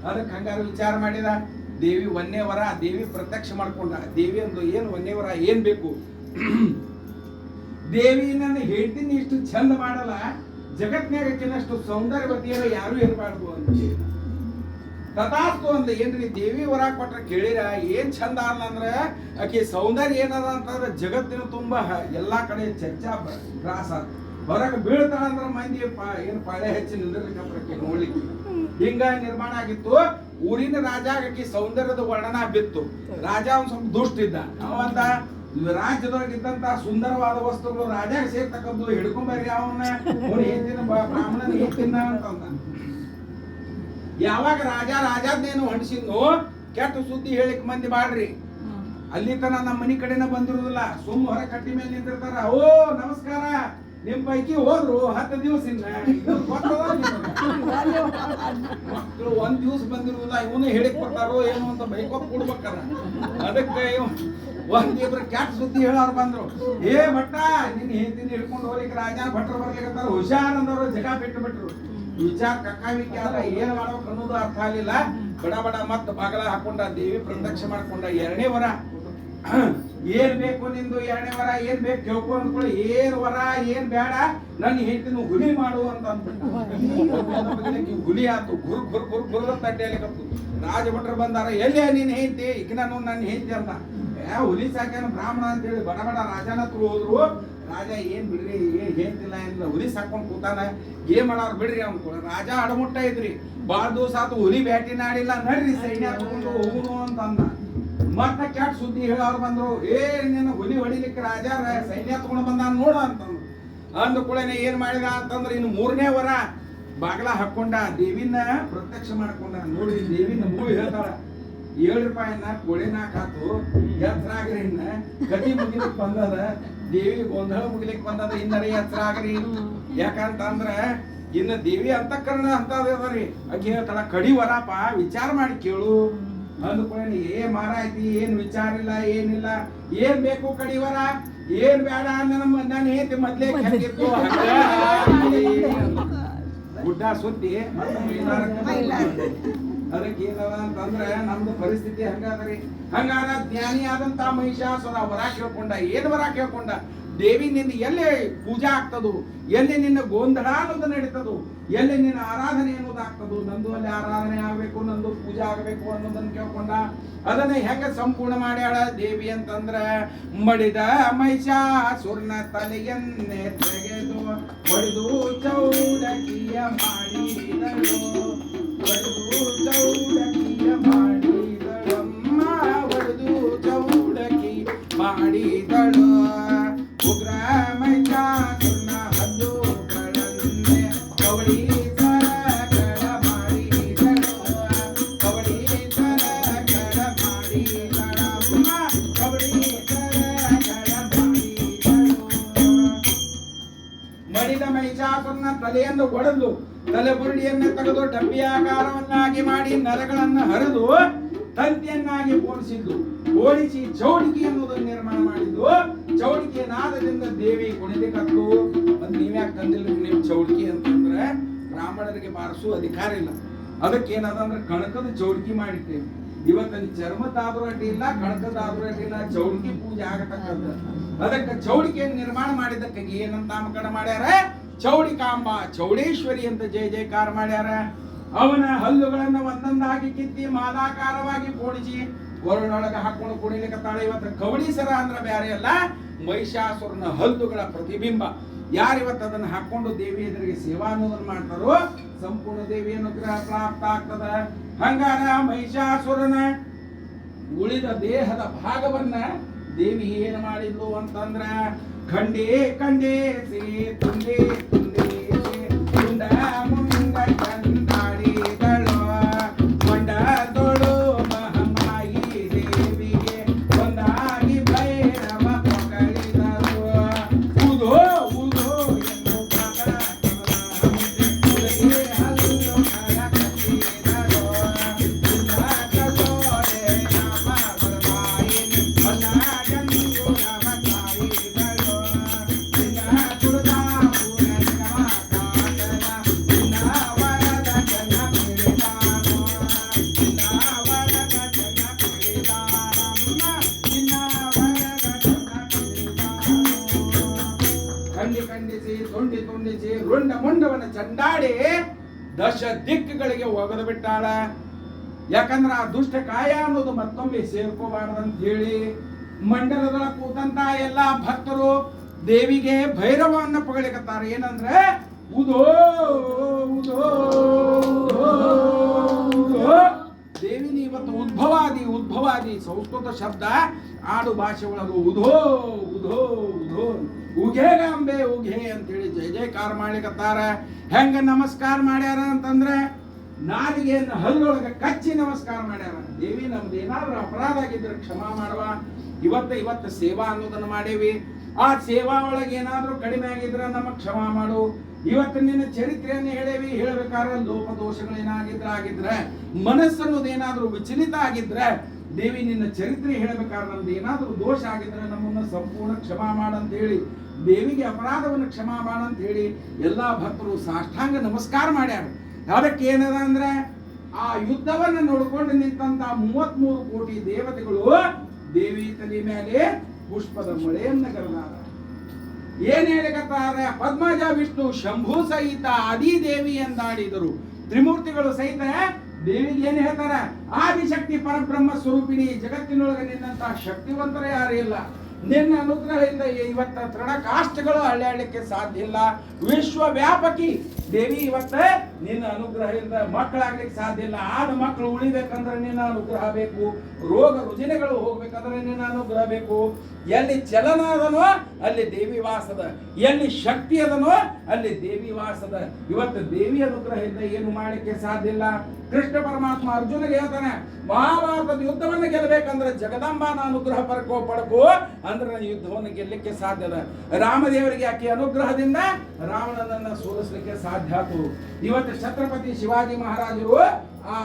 ಅದಕ್ಕೆ ಹಂಗಾರು ವಿಚಾರ ಮಾಡಿದ. ದೇವಿ ಒಂದೇ ವರ ದೇವಿ ಪ್ರತ್ಯಕ್ಷ ಮಾಡ್ಕೊಂಡ. ದೇವಿ ಅಂದು ಏನು ಒಂದೇ ವರ ಏನ್ ಬೇಕು? ದೇವಿ ನನ್ನ ಹೆಂಡತಿನ ಇಷ್ಟು ಚಂದ ಮಾಡಲ್ಲ, ಜಗತ್ನಾಗಕ್ಕಿನಷ್ಟು ಸೌಂದರ್ಯವತಿಯರು ಯಾರು ಇರಬಾರ್ದು ಅಂತ. ತಥಾಸ್ತು ಅಂದ. ಏನ್ರಿ ದೇವಿ ವರ ಕೊಟ್ರೆ ಕೇಳಿರ ಏನ್ ಚಂದ ಅಲ್ಲ ಅಂದ್ರೆ ಆಕೆ ಸೌಂದರ್ಯ ಏನದ ಅಂತಂದ್ರೆ ಜಗತ್ತಿನ ತುಂಬಾ ಎಲ್ಲಾ ಕಡೆ ಚರ್ಚಾ ಗ್ರಾಸ. ಹೊರಗೆ ಬೀಳ್ತಾಳ ಅಂದ್ರೆ ಮಂದಿ ಏನು ಪಾಳೆ ಹೆಚ್ಚಿ ನಿಂದಿರ್ಲಿಕ್ಕೆ ನೋಡ್ಲಿಕ್ಕೆ ಹಿಂಗ ನಿರ್ಮಾಣ ಆಗಿತ್ತು. ಊರಿನ ರಾಜ ಆಕಿ ಸೌಂದರ್ಯದ ವರ್ಣನ ಬಿತ್ತು. ರಾಜ ಒಂದ್ ಸ್ವಲ್ಪ ದುಷ್ಟ ಇದ್ದ. ಅವಂದ ರಾಜ್ಯದೊಳಗಿದ್ದಂತ ಸುಂದರವಾದ ವಸ್ತುಗಳು ರಾಜಾಗ ಸೇರ್ತಕ್ಕದ್ದು ಹಿಡ್ಕೊಂಬರ್ರಿ ಅವನ್ನ ನೋಡಿ ಹೇಳ್ತೀನಿ ಬ್ರಾಹ್ಮಣನ ಹೇಳ್ತಿನ್ನ ಅಂತಂದ. ಯಾವಾಗ ರಾಜಾದ್ನೇನು ಹೊಂಡಿಸಿದ್ನು ಕೆಟ್ಟ ಸುದ್ದಿ ಹೇಳಿಕ್ ಮಂದಿ ಬಾಡ್ರಿ. ಅಲ್ಲಿ ತನ ನಮ್ಮ ಮನಿ ಕಡೆನ ಬಂದಿರುದಿಲ್ಲ, ಸುಮ್ಮ ಹೊರ ಕಟ್ಟಿ ಮೇಲೆ ನಿಂತಿರ್ತಾರ. ಓ ನಮಸ್ಕಾರ, ನಿಮ್ ಪೈಕಿ ಹೋದ್ರು 10 ದಿವಸ ಮಕ್ಕಳು 1 ದಿವಸ ಬಂದಿರುವುದಿಲ್ಲ, ಇವನು ಹೇಳಿಕ್ ಬರ್ತಾರೋ ಏನೋ ಅಂತ ಬೈಕೋಪ್ ಕೊಡ್ಬೇಕಾರ. ಅದಕ್ಕೆ ಒಂದಿಬ್ರು ಕೆಟ್ಟ ಸುದ್ದಿ ಹೇಳೋರು ಬಂದ್ರು. ಏ ಭಟ್ಟ ನಿನ್ ಹೇಳ್ತೀನಿ ಹಿಡ್ಕೊಂಡು ಹೋಗ್ಲಿಕ್ಕೆ ರಾಜ ಭಟ್ರು ಬರ್ಲಿಕ್ಕಂತಾರ, ಹುಷಾರ್ ಅಂದವ್ರು ಜಗ ಬಿಟ್ಟು ಬಿಟ್ರು. ವಿಚಾರ ಕಕ್ಕಾವಿಕೆ ಆದ ಏನ್ ಮಾಡ್ಬೇಕು ಅನ್ನೋದು ಅರ್ಥ ಆಗ್ಲಿಲ್ಲ. ಬಡ ಬಡ ಮತ್ ಬಾಗಲ ಹಾಕೊಂಡ ದೇವಿ ಪ್ರತ್ಯಕ್ಷ ಮಾಡ್ಕೊಂಡ 2ನೇ ವರ. ಏನ್ ಬೇಕು ನಿಂದು 2ನೇ ವರ, ಏನ್ ಬೇಕು ಕೇಳ್ಕೊ ಅಂದ್ಕೊಳ್ಳಿ. ಏನ್ ವರ ಏನ್ ಬೇಡ, ನನ್ನ ಹೇಳ್ತೀನಿ ಹುಲಿ ಮಾಡು ಅಂತ ಅಂದ್ಬಿಟ್ಟ. ಹುಲಿ ಆತು, ಗುರು ಗುರು ಗುರು ಗುರು ತಟ್ಟೆಯಲಿಕತ್ತು. ರಾಜಭಟ್ರು ಬಂದಾರ, ಎಲ್ಲಿ ನೀನ್ ಹೇಳ್ತಿ ಈಗ ನಾನು ನನ್ನ ಹೇಳ್ತಿ ಅಂತ. ಹುಲಿ ಸಾಕ್ಯಾನ ಬ್ರಾಹ್ಮಣ ಅಂತ ಹೇಳಿ ಬಡ ಬಡ ರಾಜನ ಹತ್ರ ಹೋದ್ರು. ರಾಜ ಏನ್ ಬಿಡ್ರಿ ಏನ್ ಹೇಳ್ತಿಲ್ಲ ಏನಿಲ್ಲ, ಹುಲಿ ಸಾಕೊಂಡ್ ಕೂತಾನ, ಏನ್ ಮಾಡಾರ ಬಿಡ್ರಿ ಅನ್ಕೊ. ರಾಜ ಅಡಮುಟ್ಟ ಇದ್ರಿ, ಬಾಳ ದಿವಸ ಆತು ಹುಲಿ ಬ್ಯಾಟಿ ನಾಡಿಲ್ಲ, ನಡ್ರಿ ಸೈನ್ಯ ತಗೊಂಡು ಹೋಗುನು ಅಂತ ಅಂದ. ಮತ್ತ ಕೆಟ್ಟ ಸುದ್ದಿ ಹೇಳೋರು ಬಂದ್ರು. ನೀನು ಹುಲಿ ಹೊಡಿಲಿಕ್ಕೆ ರಾಜ ಸೈನ್ಯ ತಗೊಂಡು ಬಂದ ನೋಡ ಅಂತಂದ್ರು. ಅಂದ ಕೂಡನೆ ಏನ್ ಮಾಡಿದ ಅಂತಂದ್ರೆ ಇನ್ನು 3ನೇ ವರ ಬಾಗ್ಲ ಹಾಕೊಂಡ ದೇವಿನ ಪ್ರತ್ಯಕ್ಷ ಮಾಡ್ಕೊಂಡ. ನೋಡಿ ದೇವಿನ ಮೂವಿ ಹೇಳ್ತಾಳ, 7 ರೂಪಾಯಿನ ಕೋಳಿನಾಕ್ ಹಾತು ಎತ್ತರ ಆಗ್ರಿ, ಇನ್ನ ಗತಿ ಮುಗಿಲಿಕ್ ಬಂದದ, ದೇವಿ ಗೊಂದಳ ಮುಗಿಲಿಕ್ ಬಂದದ, ಇನ್ನರೇ ಎತ್ತರ ಆಗ್ರಿ. ಯಾಕಂತಂದ್ರ ಇನ್ನು ದೇವಿ ಅಂತಃಕರಣ ಅಂತದ್ರಿ. ಆಕೆ ಹೇಳ್ತಾಳ, ಕಡಿ ವರಪ್ಪ ವಿಚಾರ ಮಾಡಿ ಕೇಳು ಅಂದ್ಕೊಳ್ಳಿ. ಮಾರ ಐತಿ, ಏನ್ ವಿಚಾರ ಇಲ್ಲ ಏನಿಲ್ಲ, ಏನ್ ಬೇಕು ಕಡಿವರ ಏನ್ ಬೇಡ ನಾನು ಹೇಳ್ತಿ ಮೊದ್ಲೇ ಕೆಟ್ಟಿತ್ತು. ಗುಡ್ಡ ಸುತ್ತಿ ಅದಕ್ಕೆ ಏನದ ಅಂತಂದ್ರೆ ನಮ್ದು ಪರಿಸ್ಥಿತಿ ಹಂಗಾದ್ರಿ. ಹಂಗಾರ ಜ್ಞಾನಿ ಆದಂತ ಮಹಿಷಾಸುರ ವರ ಕೇಳ್ಕೊಂಡ. ಏನ್ ವರ ಕೇಳ್ಕೊಂಡ? ದೇವಿ ನಿನ್ನ ಎಲ್ಲಿ ಪೂಜಾ ಆಗ್ತದು, ಎಲ್ಲಿ ನಿನ್ನ ಗೋಂಧಳ ಅನ್ನೋದು ನಡೀತದು, ಎಲ್ಲಿ ನಿನ್ನ ಆರಾಧನೆ ಅನ್ನೋದಾಗ್ತದು, ನಂದು ಅಲ್ಲಿ ಆರಾಧನೆ ಆಗ್ಬೇಕು, ನಂದು ಪೂಜೆ ಆಗ್ಬೇಕು ಅನ್ನೋದನ್ನ ಕೇಳ್ಕೊಂಡ. ಅದನ್ನ ಹೆಂಗ ಸಂಪೂರ್ಣ ಮಾಡ್ಯಾಳ ದೇವಿ ಅಂತಂದ್ರ, ಮಡಿದ ಮಹಿಷಾಸುರನ ತಲೆಯನ್ನೇ ತೆಗೆದು ಹೊಡೆದು ಚೌಡಕಿಯ ಮಾಡಿದಳು, ಹೊಡೆದು ಚೌಡಕಿಯ ಮಾಡಿದಳಮ್ಮ, ಹೊಡೆದು ಚೌಡಕಿ ಮಾಡಿದಳು. ಉಗ್ರ ಮಹಿಷಾಸುರನ ಹಲ್ಲುಗಳನ್ನೇ ಕವಡಿ ಸರಗಳ ಮಾಡಿದಳು, ಕವಡಿ ಸರಗಳ ಮಾಡಿದಳಮ್ಮ, ಕವಡಿ ಸರಗಳ ಮಾಡಿದಳು. ಮಡಿದ ಮಹಿಷಾಸುರನ ತಲೆಯನ್ನು ಒಡೆದು ತಲೆ ಬುರುಡಿಯನ್ನು ತೆಗೆದು ಡಬ್ಬಿಯ ಆಕಾರವನ್ನಾಗಿ ಮಾಡಿ ನರಗಳನ್ನು ಹರಿದು ತಂತಿಯನ್ನಾಗಿ ಓಡಿಸಿದ್ದು, ಓಡಿಸಿ ಚೌಡಿಕೆ ಅನ್ನೋದನ್ನು ನಿರ್ಮಾಣ ಮಾಡಿದ್ದು. ಚೌಡಿಕೆ ನಾದದಿಂದ ದೇವಿ ಕುಣಿಲಿಕ್ಕತ್ತು. ಅದು ನೀವ್ಯಾಕೆ ತಂದಿಲ್ಲ ನೀವು ಚೌಡಿಕೆ ಅಂತಂದ್ರೆ ಬ್ರಾಹ್ಮಣರಿಗೆ ಬಾರಿಸೋ ಅಧಿಕಾರ ಇಲ್ಲ. ಅದಕ್ಕೆ ಏನದಂದ್ರೆ ಕಣಕದ ಚೌಡಿಕೆ ಮಾಡಿರ್ತೇವೆ. ಇವತ್ತು ಚರ್ಮದಾದ್ರೂ ಅಡ್ಡಿ ಇಲ್ಲ, ಕಣಕದಾದ್ರೂ ಅಡ್ಡಿ ಇಲ್ಲ, ಚೌಡಿಕೆ ಪೂಜೆ ಆಗತಕ್ಕದ್ದು. ಅದಕ್ಕೆ ಚೌಡಿಕೆಯನ್ನು ನಿರ್ಮಾಣ ಮಾಡಿದ್ದಕ್ಕಾಗಿ ಏನಂತ ನಾಮಕರಣ ಮಾಡ್ಯಾರ? ಚೌಡಿಕಾಂಬ, ಚೌಡೇಶ್ವರಿ ಅಂತ ಜಯ ಜಯಕಾರ ಮಾಡ್ಯಾರ. ಅವನ ಹಲ್ಲುಗಳನ್ನ ಒಂದೊಂದಾಗಿ ಕಿತ್ತಿ ಮಾಲಾಕಾರವಾಗಿ ಪೋಣಿಸಿ ಕೊರಳೊಳಗೆ ಹಾಕೊಂಡು ಕುಣಿಲಿಕ್ಕತ್ತಾಳ. ಇವತ್ತು ಕವಳೀಸರ ಅಂದ್ರೆ ಬ್ಯಾರೆ ಅಲ್ಲ, ಮಹಿಷಾಸುರನ ಹಲ್ಲುಗಳ ಪ್ರತಿಬಿಂಬ. ಯಾರಿವತ್ತು ಅದನ್ನ ಹಾಕೊಂಡು ದೇವಿ ಎದುರಿಗೆ ಸೇವಾ ಅನ್ನೋದನ್ನ ಮಾಡ್ತಾರೋ ಸಂಪೂರ್ಣ ದೇವಿ ಅನುಗ್ರಹ ಪ್ರಾಪ್ತ ಆಗ್ತದ. ಹಂಗಾರ ಮಹಿಷಾಸುರನ ಉಳಿದ ದೇಹದ ಭಾಗವನ್ನ ದೇವಿ ಏನು ಮಾಡಿದ್ಲು ಅಂತಂದ್ರ, ಖಂಡೇ ಖಂಡೇಸಿ ತುಂಡೇ ತುಂಡೇಸಿ ತುಂಡ ಮುಂಡ ಕಂದಾಡಿದಳು, ಮಂಡದೊಳು ಮಹಮಾಯಿ ದೇವಿಗೆ ಒಂದಾಗಿ ಭೈರವ ಪೊಗಳಿದರು. ಉದೋ ಉದೋ ಎಂದು ಖಂಡಿಸಿ ತುಂಡಿ ತುಂಡಿಸಿ ರುಂಡ ಮುಂಡವನ್ನ ಚಂಡಾಡಿ 10 ದಿಕ್ಕುಗಳಿಗೆ ಒಗೆದು ಬಿಟ್ಟಾಳ. ಯಾಕಂದ್ರ ಆ ದುಷ್ಟ ಕಾಯ ಅನ್ನೋದು ಮತ್ತೊಮ್ಮೆ ಸೇರ್ಕೋಬಾರ್ದಂತ ಹೇಳಿ ಮಂಡಲದೊಳ ಕೂತಂತ ಎಲ್ಲಾ ಭಕ್ತರು ದೇವಿಗೆ ಭೈರವನ್ನ ಪಗಳಿಕತ್ತಾರೆ. ಏನಂದ್ರೆ ಉದೋ ಉದೋ ಉದೋ. ದೇವಿನಿ ಇವತ್ತು ಉದ್ಭವಾದಿ ಸಂಸ್ಕೃತ ಶಬ್ದ ಆಡು ಭಾಷೆ ಒಳಗೆ ಉಧೋ ಉಧೋ ಉಧೋ ಉಘೇಗಾಂಬೆ ಉಘೆ ಅಂತೇಳಿ ಜಯ ಜಯಕಾರ ಮಾಡ್ಲಿಕತ್ತಾರ. ಹೆಂಗ ನಮಸ್ಕಾರ ಮಾಡ್ಯಾರ ಅಂತಂದ್ರೆ ನಾಲಿಗೆಯನ್ನು ಹಲ್ಲೊಳಗೆ ಕಚ್ಚಿ ನಮಸ್ಕಾರ ಮಾಡ್ಯಾರ. ದೇವಿ ನಮ್ದು ಏನಾದ್ರೂ ಅಪರಾಧ ಆಗಿದ್ರೆ ಕ್ಷಮಾ ಮಾಡುವ. ಇವತ್ತು ಸೇವಾ ಅನ್ನೋದನ್ನ ಮಾಡೇವಿ. ಆ ಸೇವಾ ಒಳಗೆ ಏನಾದ್ರೂ ಕಡಿಮೆ ಆಗಿದ್ರೆ ನಮಗ್ ಕ್ಷಮಾ ಮಾಡು. ಇವತ್ತು ನಿನ್ನ ಚರಿತ್ರೆಯನ್ನು ಹೇಳೇವಿ. ಹೇಳಬೇಕಾದ್ರೆ ಲೋಪದೋಷಗಳೇನಾಗಿದ್ರೆ ಆಗಿದ್ರೆ ಮನಸ್ಸು ಅನ್ನೋದೇನಾದ್ರೂ ವಿಚಲಿತ ಆಗಿದ್ರೆ ದೇವಿ ನಿನ್ನ ಚರಿತ್ರೆ ಹೇಳಬೇಕಾದ್ರೆ ನಮ್ದು ಏನಾದ್ರೂ ದೋಷ ಆಗಿದ್ರೆ ನಮ್ಮನ್ನ ಸಂಪೂರ್ಣ ಕ್ಷಮಾ ಮಾಡಂತ ಹೇಳಿ ದೇವಿಗೆ ಅಪರಾಧವನ್ನು ಕ್ಷಮಾ ಮಾಡಂತ ಹೇಳಿ ಎಲ್ಲಾ ಭಕ್ತರು ಸಾಷ್ಟಾಂಗ ನಮಸ್ಕಾರ ಮಾಡ್ಯಾರ. ಅದಕ್ಕೆ ಏನದ ಅಂದ್ರೆ ಆ ಯುದ್ಧವನ್ನ ನೋಡ್ಕೊಂಡು ನಿಂತಂತ 33 ಕೋಟಿ ದೇವತೆಗಳು ದೇವಿ ತಲೆ ಮೇಲೆ ಪುಷ್ಪದ ಮಳೆಯನ್ನ ಗರದಾರ. ಏನ್ ಹೇಳಿಕತ್ತಾರ? ಪದ್ಮಜ ವಿಷ್ಣು ಶಂಭು ಸಹಿತ ಆದಿದೇವಿ ಎಂದಾಡಿದರು. ತ್ರಿಮೂರ್ತಿಗಳು ಸಹಿತ ದೇವಿಗೆ ಏನ್ ಹೇಳ್ತಾರ? ಆದಿಶಕ್ತಿ ಪರಬ್ರಹ್ಮ ಸ್ವರೂಪಿಣಿ, ಜಗತ್ತಿನೊಳಗೆ ನಿನ್ನಂತ ಶಕ್ತಿವಂತರ ಯಾರು ಇಲ್ಲ. ನಿನ್ನ ಅನುಗ್ರಹದಿಂದ ಇವತ್ತ ತೃಣಕಾಷ್ಟಗಳು ಅಳ್ಳಾಡಲಿಕ್ಕೆ ಸಾಧ್ಯ ಇಲ್ಲ. ವಿಶ್ವವ್ಯಾಪಕಿ ದೇವಿ ಇವತ್ತ ನಿನ್ನ ಅನುಗ್ರಹದಿಂದ ಮಕ್ಕಳಾಗ್ಲಿಕ್ಕೆ ಸಾಧ್ಯ ಇಲ್ಲ. ಆದ ಮಕ್ಕಳು ಉಳಿಬೇಕಂದ್ರೆ ನಿನ್ನ ಅನುಗ್ರಹ ಬೇಕು. ರೋಗ ರುಜಿನಗಳು ಹೋಗ್ಬೇಕಂದ್ರೆ ನಿನ್ನ ಅನುಗ್ರಹ ಬೇಕು. ಎಲ್ಲಿ ಚಲನ ಅದನೋ ಅಲ್ಲಿ ದೇವಿ ವಾಸದ, ಎಲ್ಲಿ ಶಕ್ತಿ ಅದನೋ ಅಲ್ಲಿ ದೇವಿ ವಾಸದ. ಇವತ್ತು ದೇವಿ ಅನುಗ್ರಹದಿಂದ ಏನು ಮಾಡಲಿಕ್ಕೆ ಸಾಧ್ಯ ಇಲ್ಲ. ಕೃಷ್ಣ ಪರಮಾತ್ಮ ಅರ್ಜುನಿಗೆ ಹೇಳ್ತಾನೆ, ಮಹಾಭಾರತದ ಯುದ್ಧವನ್ನು ಗೆಲ್ಲಬೇಕಂದ್ರೆ ಜಗದಂಬಾನ ಅನುಗ್ರಹ ಪಡ್ಕೋ ಅಂದ್ರೆ ಯುದ್ಧವನ್ನು ಗೆಲ್ಲಲಿಕ್ಕೆ ಸಾಧ್ಯದ. ರಾಮದೇವರಿಗೆ ಆಕೆ ಅನುಗ್ರಹದಿಂದ ರಾವಣನನ್ನ ಸೋಲಿಸಲಿಕ್ಕೆ ಸಾಧ್ಯ ಆಯ್ತು. ಇವತ್ತು ಛತ್ರಪತಿ ಶಿವಾಜಿ ಮಹಾರಾಜರು ಆ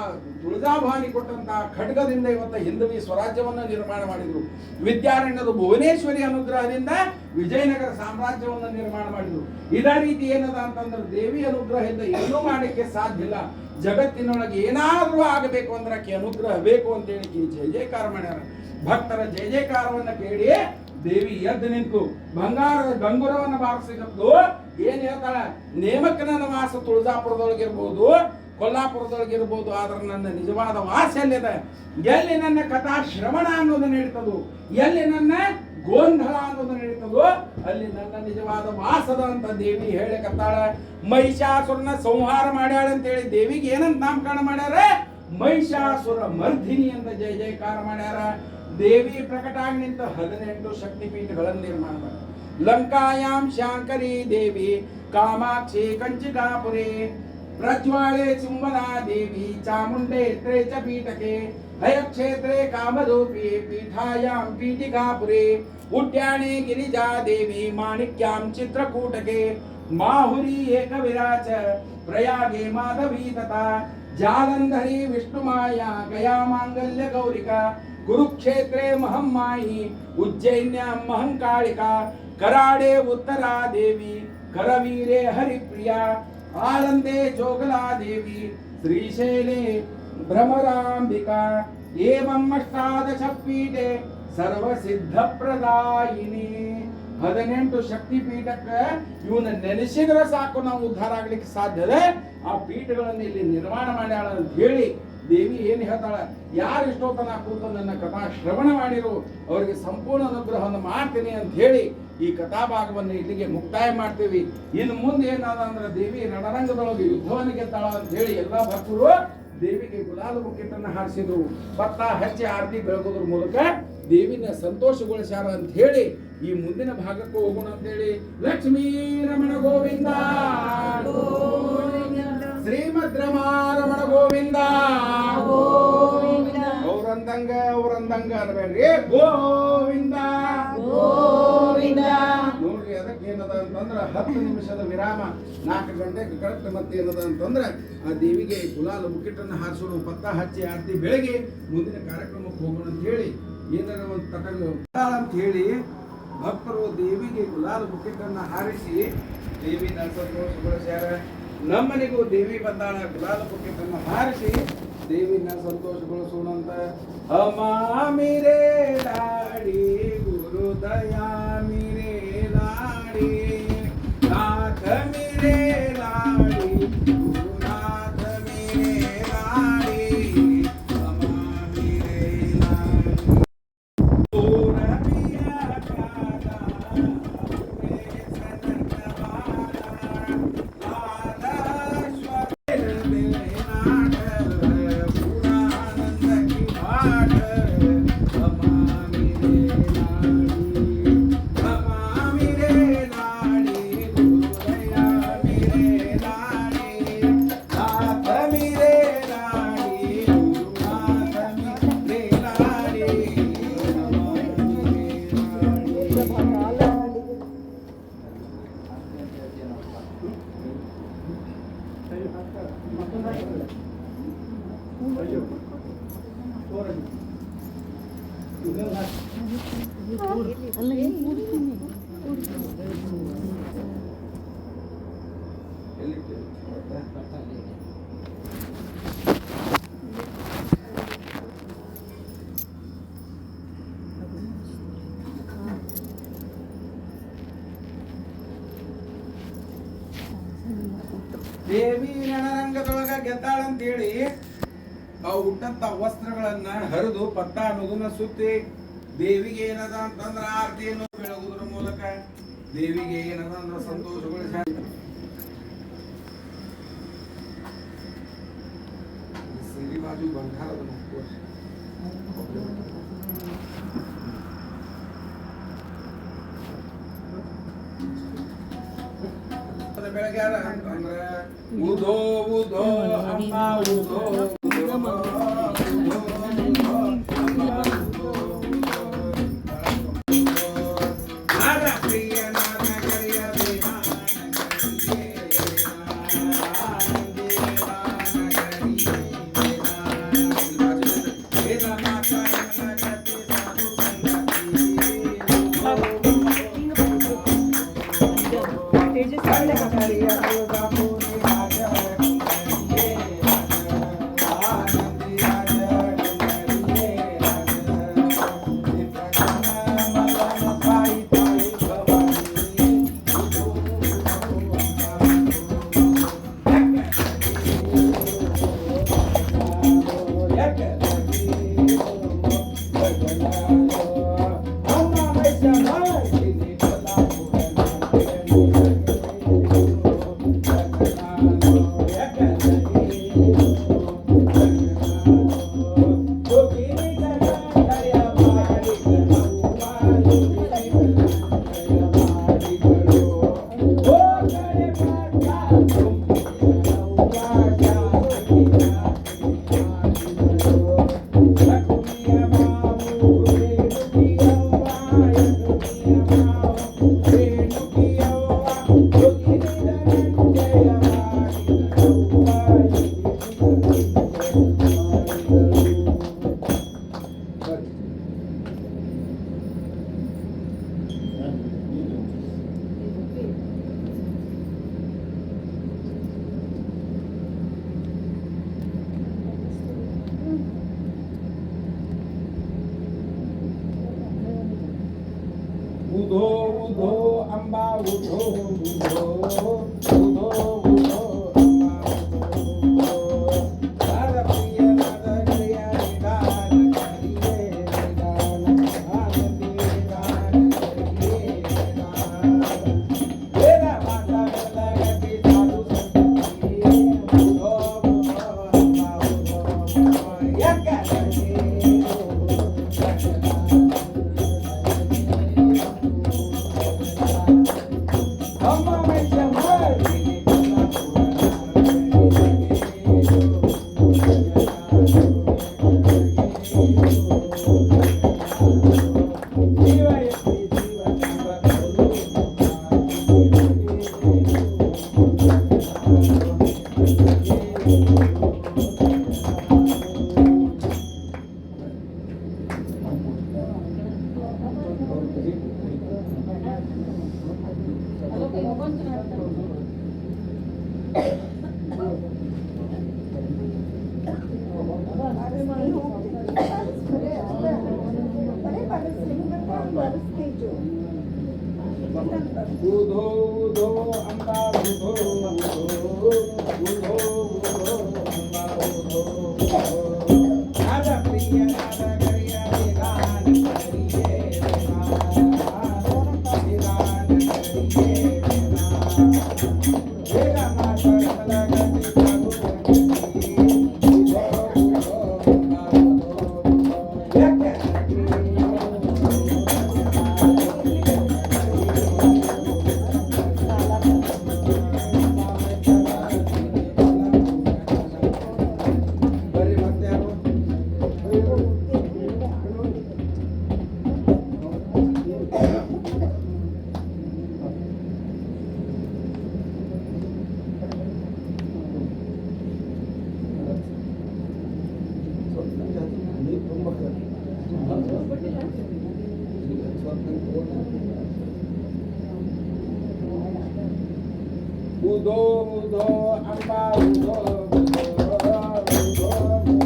ತುಳಜಾಭವಾನಿ ಕೊಟ್ಟಂತಹ ಖಡ್ಗದಿಂದ ಇವತ್ತು ಹಿಂದವಿ ಸ್ವರಾಜ್ಯವನ್ನ ನಿರ್ಮಾಣ ಮಾಡಿದ್ರು. ವಿದ್ಯಾರಣ್ಯದ ಭುವನೇಶ್ವರಿ ಅನುಗ್ರಹದಿಂದ ವಿಜಯನಗರ ಸಾಮ್ರಾಜ್ಯವನ್ನು ನಿರ್ಮಾಣ ಮಾಡಿದ್ರು. ಇದೇ ರೀತಿ ಏನದ ಅಂತಂದ್ರೆ ದೇವಿ ಅನುಗ್ರಹದಿಂದ ಏನೂ ಮಾಡಲಿಕ್ಕೆ ಸಾಧ್ಯ ಇಲ್ಲ. ಜಗತ್ತಿನೊಳಗೆ ಏನಾದ್ರೂ ಆಗಬೇಕು ಅಂದ್ರೆ ಆಕೆ ಅನುಗ್ರಹ ಬೇಕು ಅಂತ ಹೇಳಿ ಜಯ ಜಯಕಾರ ಮಾಡ್ಯಾರ. ಭಕ್ತರ ಜಯ ಜಯಕಾರವನ್ನ ಕೇಳಿ ದೇವಿ ಎದ್ದು ನಿಂತು ಬಂಗಾರದ ಗಂಗುರವನ್ನ ಬಾರಿಸಿದ್ದು ಏನ್ ಹೇಳ್ತಾಳ? ನೇಮಕನ ವಾಸ ತುಳಜಾಪುರದೊಳಗಿರ್ಬೋದು, ಕೊಲ್ಲಾಪುರದೊಳಗಿರ್ಬೋದು, ಆದ್ರೆ ನನ್ನ ನಿಜವಾದ ವಾಸ ಎಲ್ಲಿದೆ? ಎಲ್ಲಿ ನನ್ನ ಕಥಾ ಶ್ರವಣ ಅನ್ನೋದು ನಡೀತದೋ, ಎಲ್ಲಿ ನನ್ನ ಗೋಂಧಳ ಅನ್ನೋದು ನಡೀತದೋ ಅಲ್ಲಿ ನನ್ನ ನಿಜವಾದ ವಾಸದ ಅಂತ ದೇವಿ ಹೇಳಕತ್ತಾಳ. ಮಹಿಷಾಸುರನ ಸಂಹಾರ ಮಾಡ್ಯಾಳ ಅಂತ ಹೇಳಿ ದೇವಿಗೆ ಏನಂತ ನಾಮಕರಣ ಮಾಡ್ಯಾರ? ಮಹಿಷಾಸುರ ಮರ್ಧಿನಿ ಅಂತ ಜಯ ಜಯಕಾರ ಮಾಡ್ಯಾರ. ದೇವಿ ಪ್ರಕಟ ಆಗಿ ನಿಂತ 18 ಶಕ್ತಿಪೀಠಗಳನ್ನು ನಿರ್ಮಾಣ ಮಾಡ್ಯಾರ. ಲಂಕಾಯಾಂ ಶಾಂಕರಿ ದೇವಿ ಕಾಮಾಕ್ಷಿ ಕಂಚಿಕಾಪುರಿ ಪ್ರಜ್ವಾಳೆ ಚುಂಬನಾ ದೇವಿ ಚಾಮುಂಡೇಶ್ವರಿ ಚ ಪೀಠಕೆ ಹಯಕ್ಷೇತ್ರೆ ಕಾಮರೂಪಿ ಪೀಠಾಯಾಂ ಪೀಠಿಕಾಪುರಿ ಉಡ್ಯಾಣೆ ಗಿರಿಜಾ ದೇವಿ ಮಾಣಿಕ್ಯಾಂ ಚಿತ್ರಕೂಟಕೆ ಮಾಹುರಿ ಏಕವಿರಾಚ ಪ್ರಯಾಗೆ ಮಾಧವಿ ತಥಾ ಜಾಲಂಧರಿ ವಿಷ್ಣುಮಾಯಾ ಗಯಾ ಮಾಂಗಲ್ಯ ಗೌರಿಕಾ ಕುರುಕ್ಷೇತ್ರೆ ಮಹಮ್ಮಾಯಿ ಉಜ್ಜೈನ್ಯಾಂ ಮಹಂಕಾಳಿಕಾ ಕರಾಡೆ ಉತ್ತರಾ ದೇವಿ ಕರವೀರೆ ಹರಿಪ್ರಿಯಾ ಆನಂದೇ ಜೋಗಲಾ ದೇವಿ ಶ್ರೀಶೈಲೆ ಭ್ರಮರಾಂಬಿಕಾ ಏವಂ ಅಷ್ಟಾದಶ ಪೀಠೆ ಸರ್ವಸಿದ್ಧ ಪ್ರದಾಯಿನಿ. 18 ಶಕ್ತಿ ಪೀಠಕ್ಕೆ ಇವನ್ನ ನೆನೆಸಿದ್ರೆ ಸಾಕು ನಾವು ಉದ್ಧಾರ ಆಗ್ಲಿಕ್ಕೆ ಸಾಧ್ಯದೆ. ಆ ಪೀಠಗಳನ್ನು ಇಲ್ಲಿ ನಿರ್ಮಾಣ ಮಾಡ್ಯಾಳ ಅಂತ ಹೇಳಿ ದೇವಿ ಏನ್ ಹೇಳ್ತಾಳ? ಯಾರು ಇಷ್ಟೋತನ ಕೂತು ನನ್ನ ಕಥಾ ಶ್ರವಣ ಮಾಡಿರು ಅವರಿಗೆ ಸಂಪೂರ್ಣ ಅನುಗ್ರಹವನ್ನು ಮಾಡ್ತೀನಿ ಅಂತ ಹೇಳಿ ಈ ಕಥಾಭಾಗವನ್ನು ಇಲ್ಲಿಗೆ ಮುಕ್ತಾಯ ಮಾಡ್ತೀವಿ. ಇನ್ನು ಮುಂದೆ ಏನಾದ ಅಂದ್ರೆ ದೇವಿ ರಣರಂಗದೊಳಗೆ ಯುದ್ಧವನ್ನು ಗೆದ್ದಾಳ ಅಂತ ಹೇಳಿ ಎಲ್ಲಾ ಭಕ್ತರು ದೇವಿಗೆ ಗುಲಾಲ ಬುಕ್ಕಿಟನ್ನು ಹಾರಿಸಿದ್ರು. ಭತ್ತ ಹಚ್ಚಿ ಆರತಿ ಬೆಳಗೋದ್ರ ಮೂಲಕ ದೇವಿನ ಸಂತೋಷಗೊಳಿಸ್ಯಾರ ಅಂತ ಹೇಳಿ ಈ ಮುಂದಿನ ಭಾಗಕ್ಕೆ ಹೋಗೋಣ ಅಂತ ಹೇಳಿ ಲಕ್ಷ್ಮೀ ರಮಣ ಗೋವಿಂದ, ಶ್ರೀಮದ್ ರಮಾರಮಣ ಗೋವಿಂದ. ಅವ್ರಂದಂಗ ಅನ್ಬೇಡ್ರಿ, ಗೋವಿಂದ ಗೋವಿಂದ. ನೋಡ್ರಿ ಅದಕ್ಕೆ ಏನದ ಅಂತಂದ್ರ 10 ನಿಮಿಷದ ವಿರಾಮ, 4 ಗಂಟೆಗೆ ಕರೆಕ್ಟ್. ಮತ್ತೆ ಏನದ ಅಂತಂದ್ರ ಆ ದೇವಿಗೆ ಗುಲಾಲ ಮುಕ್ಕಿಟ್ಟನ್ನು ಹಾರಿಸೋಣ, ಪತ್ತ ಹಚ್ಚಿ ಆರತಿ ಬೆಳಗ್ಗೆ ಮುಂದಿನ ಕಾರ್ಯಕ್ರಮಕ್ಕೆ ಹೋಗೋಣ ಅಂತ ಹೇಳಿ ಏನಾರ ಒಂದು ತಟಂಗ ಅಂತ ಹೇಳಿ ಭಕ್ತರು ದೇವಿಗೆ ಗುಲಾಲ ಮುಕ್ಕಿಟ್ಟನ್ನು ಹಾರಿಸಿ ದೇವಿನ ಸಂತೋಷಗೊಳಿಸ್ಯಾರ. ನಮ್ಮನಿಗೂ ದೇವಿ ಬಂದಾಳ, ಗುಲಾಲ ಮುಕ್ಕಿಟ್ಟನ್ನು ಹಾರಿಸಿ ದೇವಿನ ಸಂತೋಷಗೊಳಿಸೋಣಂತ. ಅಮಾಮಿರೇ ಲಾಡಿ ಗುರು ದಯಾ ಮಿರೇ ಲಾಡಿ ನಾಥ ಮಿರೇ ಲಾಡಿ ಗುರುನಾಥ ಮಿರೇ ಲಾಡಿ ಅಮಾಮಿರೇ ಲಾಡಿ ಓರವಿಯ ಕಾಲ ಅಮಾಮಿರೇ ದೇವಿ ರಣರಂಗದೊಳಗ ಗೆದ್ದಾಳಂತೇಳಿ ಆ ಹುಟ್ಟಂತ ವಸ್ತ್ರಗಳನ್ನ ಹರಿದು ಪತ್ತ ಅನ್ನೋದನ್ನ ಸುತ್ತಿ ದೇವಿಗೆ ಏನದ ಅಂತಂದ್ರ ಆರತಿಯನ್ನು ಬೆಳಗುವುದರ ಮೂಲಕ ದೇವಿಗೆ ಏನದ ಅಂದ್ರ ಸಂತೋಷಗೊಳಿಸ ಸಿರಿ ಬಾಜು ಬಂಗಾರದ ಬೆಳಗ್ಗೆ ಅಂತಂದ್ರೆ ಉದೋ ಉದೋ ಅಮ್ಮ ಉದೋ ಉಧೋ ಉಧೋ ಅಂಬಾ ಉಧೋ ಉಧೋ ಉಧೋ ಉಧೋ ಉಧೋ ಉಧೋ ಅಂಬಾ ಉಧೋ ಉಧೋ ಉಧೋ ಉಧೋ ಅಂಬಾ ಉಧೋ ನಾದ ಪ್ರಿಯ ನಾದ ಕರಿಯ ವೇದಾನ ಕರಿಯೇ ವೇದಾನ ಕರಿಯೇ ವೇದ ಮಾತ ಕಲಗತಿ ಉದೋ ಉದೋ ಅಂಬ ಉದೋ ಉದೋ ಉದೋ ಉದೋ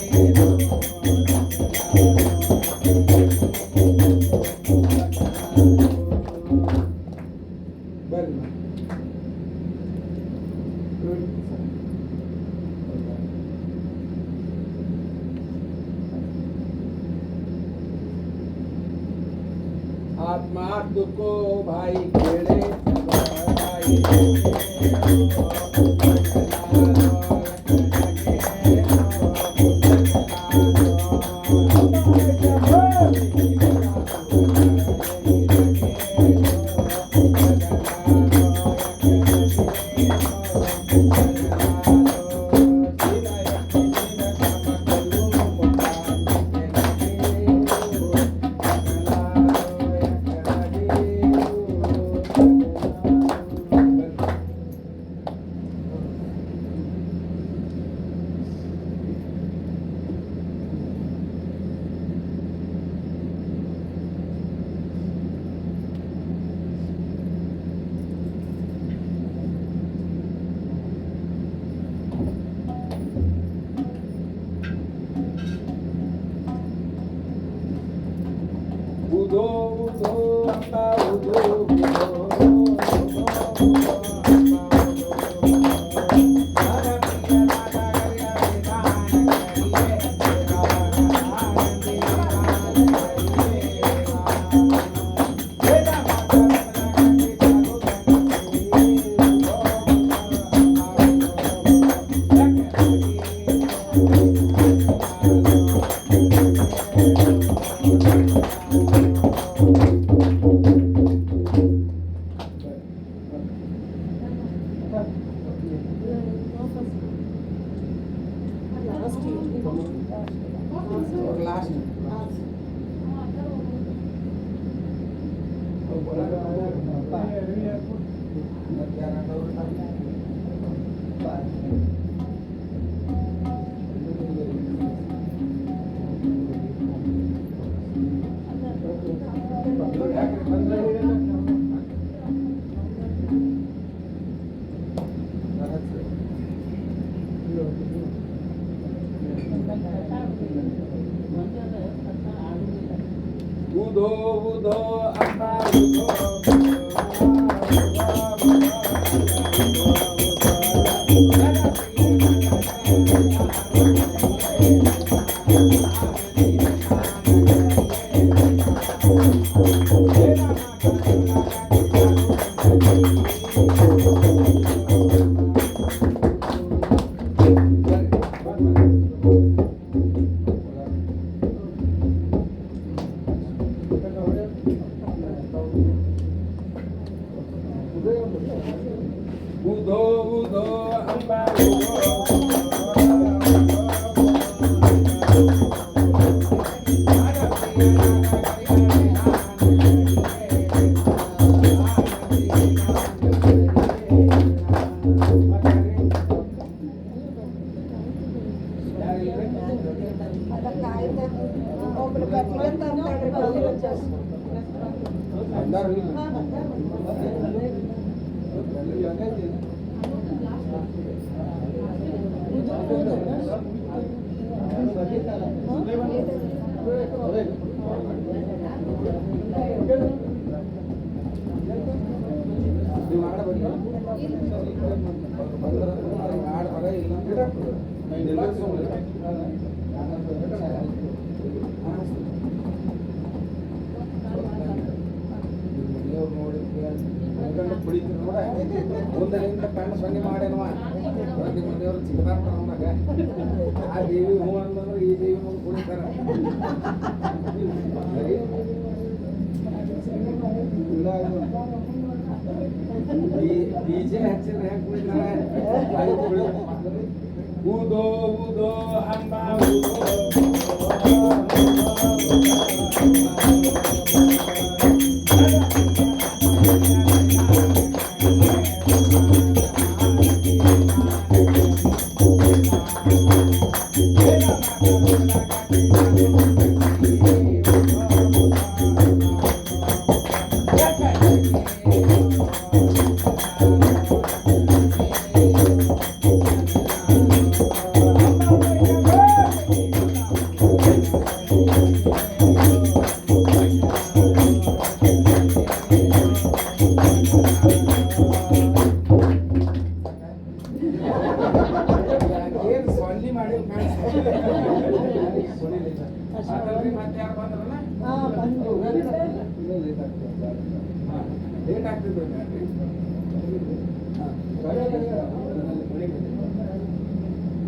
ಅಂಬ ಉದೋ आत्मा दुखो भाई खेड़े भाई उदो उदो अंबा उदो उदो उदो अंबा उदो उदो उदो अंबा ಒಂದರಿಂದ ಕಣ್ಣು ಸೊನ್ನೆ ಮಾಡೇನವ ಪ್ರತಿ ಮಂದಿಯವರು ಚಿಕ್ಕದಾಗ್ತಾರ ಅವನಾಗ ಆ ದೇವಿ ಹೂ ಅಂತಂದ್ರೆ ಈ ದೇವಿ ಮುಂದೆ ಕುಣಿತಾರ ಡಿಜೆ ಹಚ್ಚಿದ್ರೆ ಹೆಂಗೆ ಕುಣಿತಾರೆ ಊದೋ ಊದೋ ಅಂಬ ಊದೋ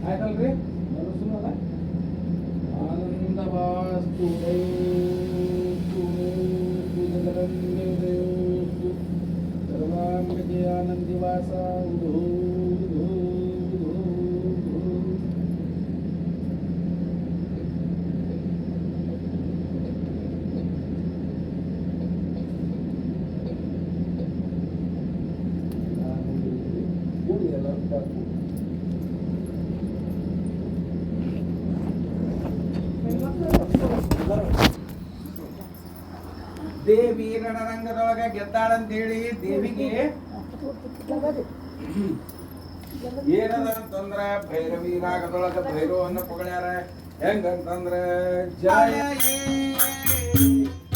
ಆಯ್ತಲ್ರಿ ಆನಂದವಾಸ್ತು ಸರ್ವಾಂಗಜೆ ಆನಂದಿವಾಸ ದೇವಿ ರಣರಂಗದೊಳಗ ಗೆದ್ದಾಳಂತೇಳಿ ದೇವಿಗೆ ಏನದ ಅಂತಂದ್ರ ಭೈರವಿ ರಾಗದೊಳಗ ಭೈರವನ್ನ ಪೊಗಳ್ಯಾರ ಹೆಂಗಂತಂದ್ರ ಜಯ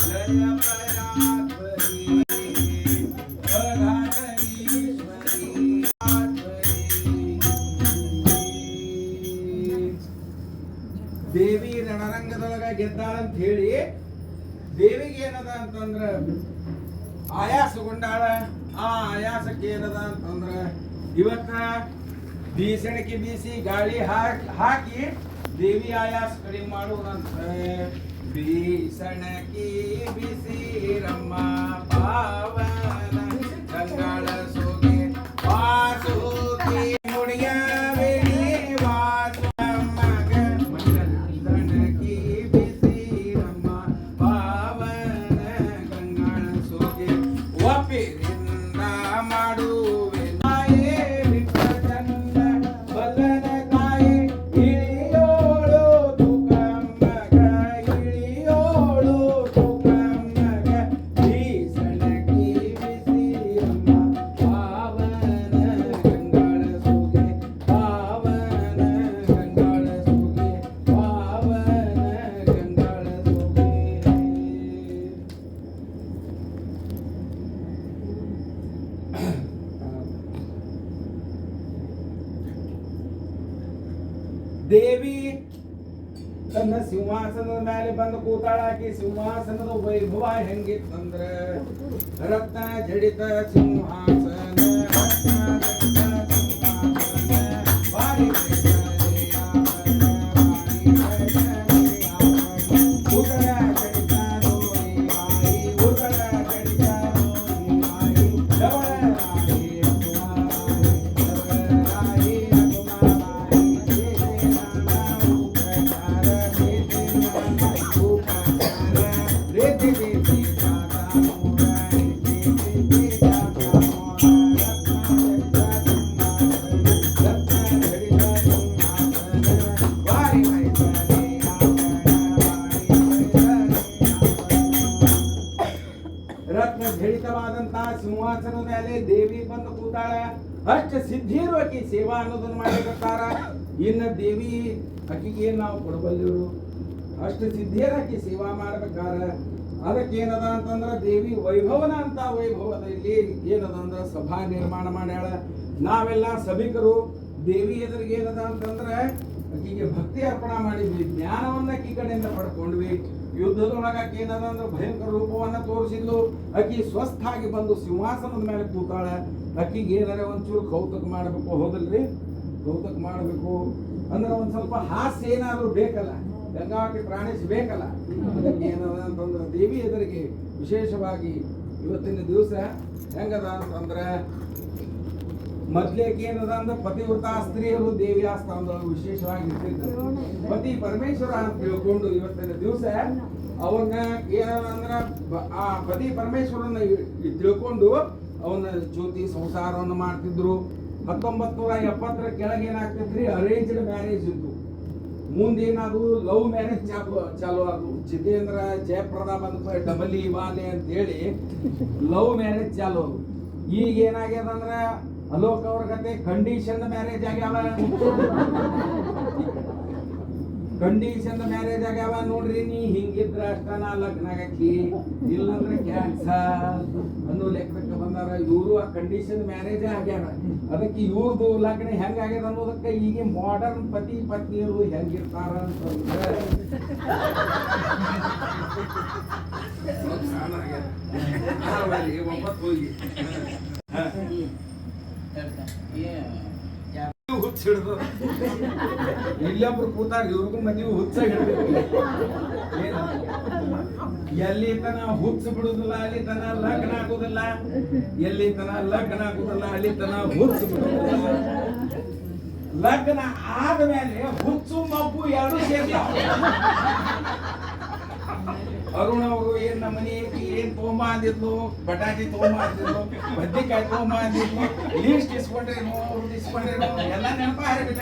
ಜಯ ದೇವಿ ರಣರಂಗದೊಳಗ ಗೆದ್ದಾಳಂತ ಹೇಳಿ ದೇವಿಗೆ ಏನದ ಅಂತಂದ್ರ ಆಯಾಸಗೊಂಡಾಳ. ಆ ಆಯಾಸಕ್ಕೆ ಏನದ ಅಂತಂದ್ರ ಇವತ್ತ ಬೀಸಣಿಕೆ ಬೀಸಿ ಗಾಳಿ ಹಾಕಿ ದೇವಿ ಆಯಾಸ ಕಡಿಮೆ ಮಾಡುವುದಂತ. ಬೀಸಣಕಿ ಬಿಸಿರಮ್ಮ ಪಾವನ ಗಂಗಾಳ ಸೋಗೆ ವಾಸುಕಿ ಮುಡಿಯ ದೇವಿ ತನ್ನ ಸಿಂಹಾಸನದ ಮೇಲೆ ಬಂದು ಕೂತಾಳಾಕಿ. ಸಿಂಹಾಸನದ ವೈಭವ ಹೆಂಗಿತ್ತಂದ್ರ ರತ್ನ ಜಡಿತ ಸಿಂಹಾಸನ ಭಾರಿ ಜಡಿತವಾದಂತಹ ಸಿಂಹಾಸನದ ಮೇಲೆ ದೇವಿ ಬಂದು ಕೂತಾಳ. ಅಷ್ಟ ಸಿದ್ಧಿರು ಆಕಿ ಸೇವಾ ಅನ್ನೋದನ್ನ ಮಾಡಿರ್ತಾರ. ಇನ್ನ ದೇವಿ ಆಕಿಗೆ ಏನ್ ನಾವು ಕೊಡಬಲ್ಲಿರು? ಅಷ್ಟ ಸಿದ್ಧಿಯರ ಆಕಿ ಸೇವಾ ಮಾಡ್ಬೇಕಾರ. ಅದಕ್ಕೆ ಏನದ ಅಂತಂದ್ರ ದೇವಿ ವೈಭವನ ಅಂತ ವೈಭವದಲ್ಲಿ ಏನದ ಅಂದ್ರ ಸಭಾ ನಿರ್ಮಾಣ ಮಾಡ್ಯಾಳ. ನಾವೆಲ್ಲ ಸಭಿಕರು ದೇವಿ ಎದುರಿಗೆ ಏನದ ಅಂತಂದ್ರ ಆಕಿಗೆ ಭಕ್ತಿ ಅರ್ಪಣೆ ಮಾಡಿದ್ವಿ, ಜ್ಞಾನವನ್ನ ಆಕಿ ಕಡೆಯಿಂದ ಪಡ್ಕೊಂಡ್ವಿ. ಯುದ್ಧದೊಳಗ ಆಕಿ ಏನದ ಅಂದ್ರೆ ಭಯಂಕರ ರೂಪವನ್ನ ತೋರಿಸಿದ್ಲು. ಆಕಿ ಸ್ವಸ್ಥ ಆಗಿ ಬಂದು ಸಿಂಹಾಸನದ ಮೇಲೆ ಕೂತಾಳ. ಆಕಿಗೆ ಏನಾರ ಒಂಚೂರು ಕೌತುಕ ಮಾಡ್ಬೇಕು, ಹೌದಲ್ರಿ? ಕೌತುಕ ಮಾಡ್ಬೇಕು ಅಂದ್ರೆ ಒಂದ್ ಸ್ವಲ್ಪ ಹಾಸ್ಯ ಏನಾದ್ರು ಬೇಕಲ್ಲ, ಗಂಗಾವತಿ ಪ್ರಾಣಿಸ್ ಬೇಕಲ್ಲ. ಅದಕ್ಕೆ ಏನದ ಅಂತಂದ್ರೆ ದೇವಿ ಎದುರಿಗೆ ವಿಶೇಷವಾಗಿ ಇವತ್ತಿನ ದಿವಸ ಹೆಂಗದ ಅಂತಂದ್ರೆ ಮೊದ್ಲೇಕೆ ಏನದ ಅಂದ್ರೆ ಪತಿವ್ರತ ಸ್ತ್ರೀಯರು ದೇವಿ ಆಸ್ಥಾನದೊಳಗೆ ವಿಶೇಷವಾಗಿ ಇರ್ತಿದ್ರು. ಪತಿ ಪರಮೇಶ್ವರ ಅಂತ ತಿಳ್ಕೊಂಡು ಇವತ್ತಿನ ದಿವಸ ಅವನ್ನ ಏನದ ಅಂದ್ರ ಆ ಪತಿ ಪರಮೇಶ್ವರನ್ನ ತಿಳ್ಕೊಂಡು ಅವನ ಜ್ಯೋತಿ ಸಂಸಾರವನ್ನು ಮಾಡ್ತಿದ್ರು. 1970 ಕೆಳಗೆ ಏನಾಗ್ತಿದ್ರಿ, ಅರೇಂಜ್ಡ್ ಮ್ಯಾರೇಜ್ ಇತ್ತು. ಮುಂದೇನಾದ್ರು ಲವ್ ಮ್ಯಾರೇಜ್ ಚಾಲು ಅದು. ಜಿತೇಂದ್ರ ಜಯಪ್ರದ ಬಂದ ಡಬಲಿ ವಾಲೆ ಅಂತ ಹೇಳಿ ಲವ್ ಮ್ಯಾರೇಜ್ ಚಾಲು ಅದು. ಈಗ ಏನಾಗ್ಯದ ಅಂದ್ರ ಅಲೋಕ್ ಅವ್ರ ಕತೆ ಕಂಡೀಷನ್ ಮ್ಯಾರೇಜ್ ಆಗ್ಯಾವ. ಕಂಡೀಷನ್ ಮ್ಯಾರೇಜ್ ಆಗ್ಯಾವ ನೋಡ್ರಿ. ನೀ ಹಿಂಗಿದ್ರ ಅಷ್ಟನ ಲಗ್ನ ಆಗಕ್ಕಿ, ಇಲ್ಲಂದ್ರೆ ಕ್ಯಾನ್ಸರ್ ಅನ್ನೋ ಲೆಕ್ಕಕ್ಕೆ ಬಂದಾರ. ಇವರು ಆ ಕಂಡೀಷನ್ ಮ್ಯಾರೇಜ್ ಆಗ್ಯಾರ. ಅದಕ್ಕೆ ಇವ್ರದ್ದು ಲಗ್ನ ಹೆಂಗ ಆಗ್ಯದ ಅನ್ನೋದಕ್ಕೆ ಈಗ ಮಾಡರ್ನ್ ಪತಿ ಪತ್ನಿಯರು ಹೆಂಗಿರ್ತಾರ ಅಂತಂದ್ರೆ ಹುಚ್ಚ ಹಿಡ್ದು ಇಲ್ಲೊಬ್ರು ಕೂತಾರ, ಇವ್ರಿಗೂ ಮದುವೆ ಹುಚ್ಚ ಹಿಡ್ಬೇಕು. ಎಲ್ಲಿ ತನ ಹುಚ್ಚ ಬಿಡುದಿಲ್ಲ ಅಲ್ಲಿ ತನ ಲಗ್ನ ಆಗುದಿಲ್ಲ, ಎಲ್ಲಿ ತನ ಲಗ್ನ ಆಗುದಿಲ್ಲ ಅಲ್ಲಿ ತನ ಹುಚ್ಚ ಬಿಡುದಿಲ್ಲ. ಲಗ್ನ ಆದ್ಮೇಲೆ ಹುಚ್ಚು ಮಬ್ಬು ಎರಡು ಸೇರ್ತಾವ. ಅರುಣ ಅವರು ಏನ್ ನಮ್ಮನೆ ಏನ್ ತಗೊಂಬ ಅಂದಿದ್ಲು, ಬಟಾಟಿ ತಗೊಂಬ ಅಂದಿದ್ಲು, ಬದ್ನಿಕಾಯಿ ತಗೊಂಬ ಅಂದಿದ್ಲು, ಲೀಸ್ಟ್ ಇಸ್ಕೊಂಡ್ರೇನು ಅವ್ರು ಇಸ್ಕೊಂಡ್ರೇನು ಎಲ್ಲ ನೆನಪ ಹಾರಿಬಿಟ್ಟ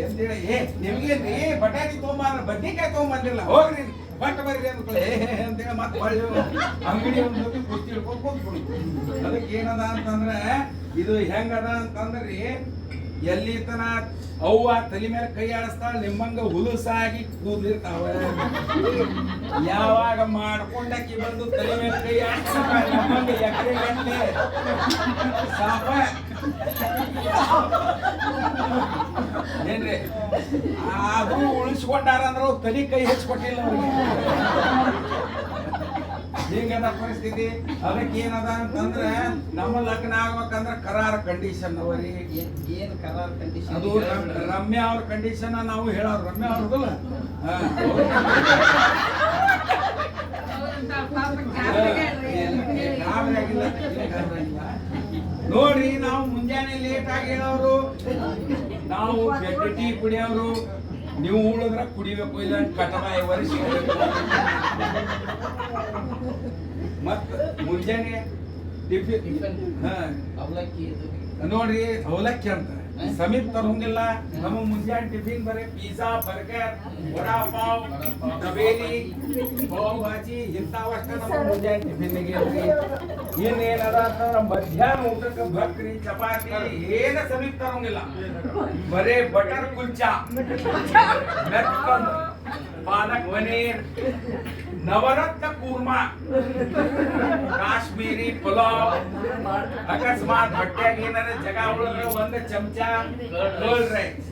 ಅಂತೇಳಿ. ನಿಮ್ಗೇನ್ರಿ ಬಟಾಟಿ ತಗೊಂಬ ಬದ್ನಿಕಾಯಿ ತಗೊಂಬಂದಿಲ್ಲ, ಹೋಗ್ರಿ ಬಟ್ ಬರ್ರಿ ಅಂದ್ಕೊಳ್ಳಿ ಅಂತೇಳಿ ಮತ್ತೆ ಹೊಳ್ಳಿ ಅಂಗಡಿ ಒಂದು ಕುಸ್ತಿ ಹಿಡ್ಕೊಂಡು ಕೂತ್ಬಿಡುದು. ಅದಕ್ಕೆ ಏನದ ಅಂತಂದ್ರೆ ಇದು ಹೆಂಗದ ಅಂತಂದ್ರಿ, ಎಲ್ಲಿ ತನ ಅವ್ವ ತಲೆ ಮೇಲೆ ಕೈ ಆಡಿಸ್ತಾಳ ನಿಮ್ಮಂಗ ಹುಲುಸಾಗಿ ಕೂದಿರ್ತಾವ. ಯಾವಾಗ ಮಾಡ್ಕೊಂಡಾಕಿ ಬಂದು ತಲೆ ಮೇಲೆ ಕೈ ಆಡಿಸ್ತಾಳ ನಮ್ಮಂಗ ಎಕರೆ ಗಂಟೆ ಸಾಪ ಏನ್ರಿ. ಆದ್ರೂ ಉಳಿಸ್ಕೊಂಡಾರ ಅಂದ್ರೆ ಅವ್ರು ತಲೆ ಕೈ ಹೆಚ್ಚಿಕೊಟ್ಟಿಲ್ಲ ಅವ್ರಿಗೆ. ಹಿಂಗದ ಪರಿಸ್ಥಿತಿ. ಅದಕ್ಕೆ ಏನದ ಅಂತಂದ್ರ ನಮ್ಮ ಲಗ್ನ ಆಗ್ಬೇಕಂದ್ರ ಕರಾರ ಕಂಡೀಷನ್ ಅವರಿ. ಏನ್ ಕರಾರ ಕಂಡೀಷನ್? ಅದು ರಮ್ಯಾ ಅವ್ರ ಕಂಡೀಷನ್ ನಾವು ಹೇಳೋರು. ರಮ್ಯಾ ಅವ್ರದಲ್ಲ ನೋಡ್ರಿ, ನಾವು ಮುಂಜಾನೆ ಲೇಟ್ ಆಗಿ ಹೇಳೋರು, ನಾವು ಬೆಡ್ ಟೀ ಕುಡಿಯೋರು. ನೀವು ಉಳಿದ್ರ ಕುಡಿಬೇಕು, ಇಲ್ಲ ಕಟವಾಯಿ ವರ್ಷ ಮತ್ತ ಮುಂಜಾನೆ ಟಿಫಿನ್ ಅವಲಕ್ಕಿ ನೋಡ್ರಿ, ಅವಲಕ್ಕಿ ಅಂತ ಸಮೀಪ ತರೋಂಗಿಲ್ಲ. ನಮ್ಮ ಮುಂಜಾನೆ ಟಿಫಿನ್ ಬರೀ ಪಿಜ್ಜಾ, ಬರ್ಗರ್, ವಡಾ ಪಾವ್, ಕಬೇಲಿ, ಪಾವ್ ಭಾಜಿ ಇಂಥವಷ್ಟ ನಮ್ಮ ಮುಂಜಾನೆ ಟಿಫಿನ್ಗೆ. ಇನ್ನೇನದ ಅಂತಂದ್ರೆ ಮಧ್ಯಾಹ್ನ ಊಟಕ್ಕೆ ಭಕ್ರಿ, ಚಪಾತಿ ಏನ ಸಮೀಪ ತರೋಂಗಿಲ್ಲ. ಬರೇ ಬಟರ್ ಕುಲ್ಚಾ, ಮೆತ್ತಂದು ಪಾಲಕ್ ಪನೀರ್, ನವರತ್ನ ಕೂರ್ಮಾ, ಕಾಶ್ಮೀರಿ ಪಲಾವ್, ಅಕಸ್ಮಾತ್ ಹೊಟ್ಟೆಯಾಗ ಏನಾರ ಜಗ ಉಳಿದ್ರೆ ಒಂದು ಚಮಚ ಕರ್ಡ್ ರೈಸ್.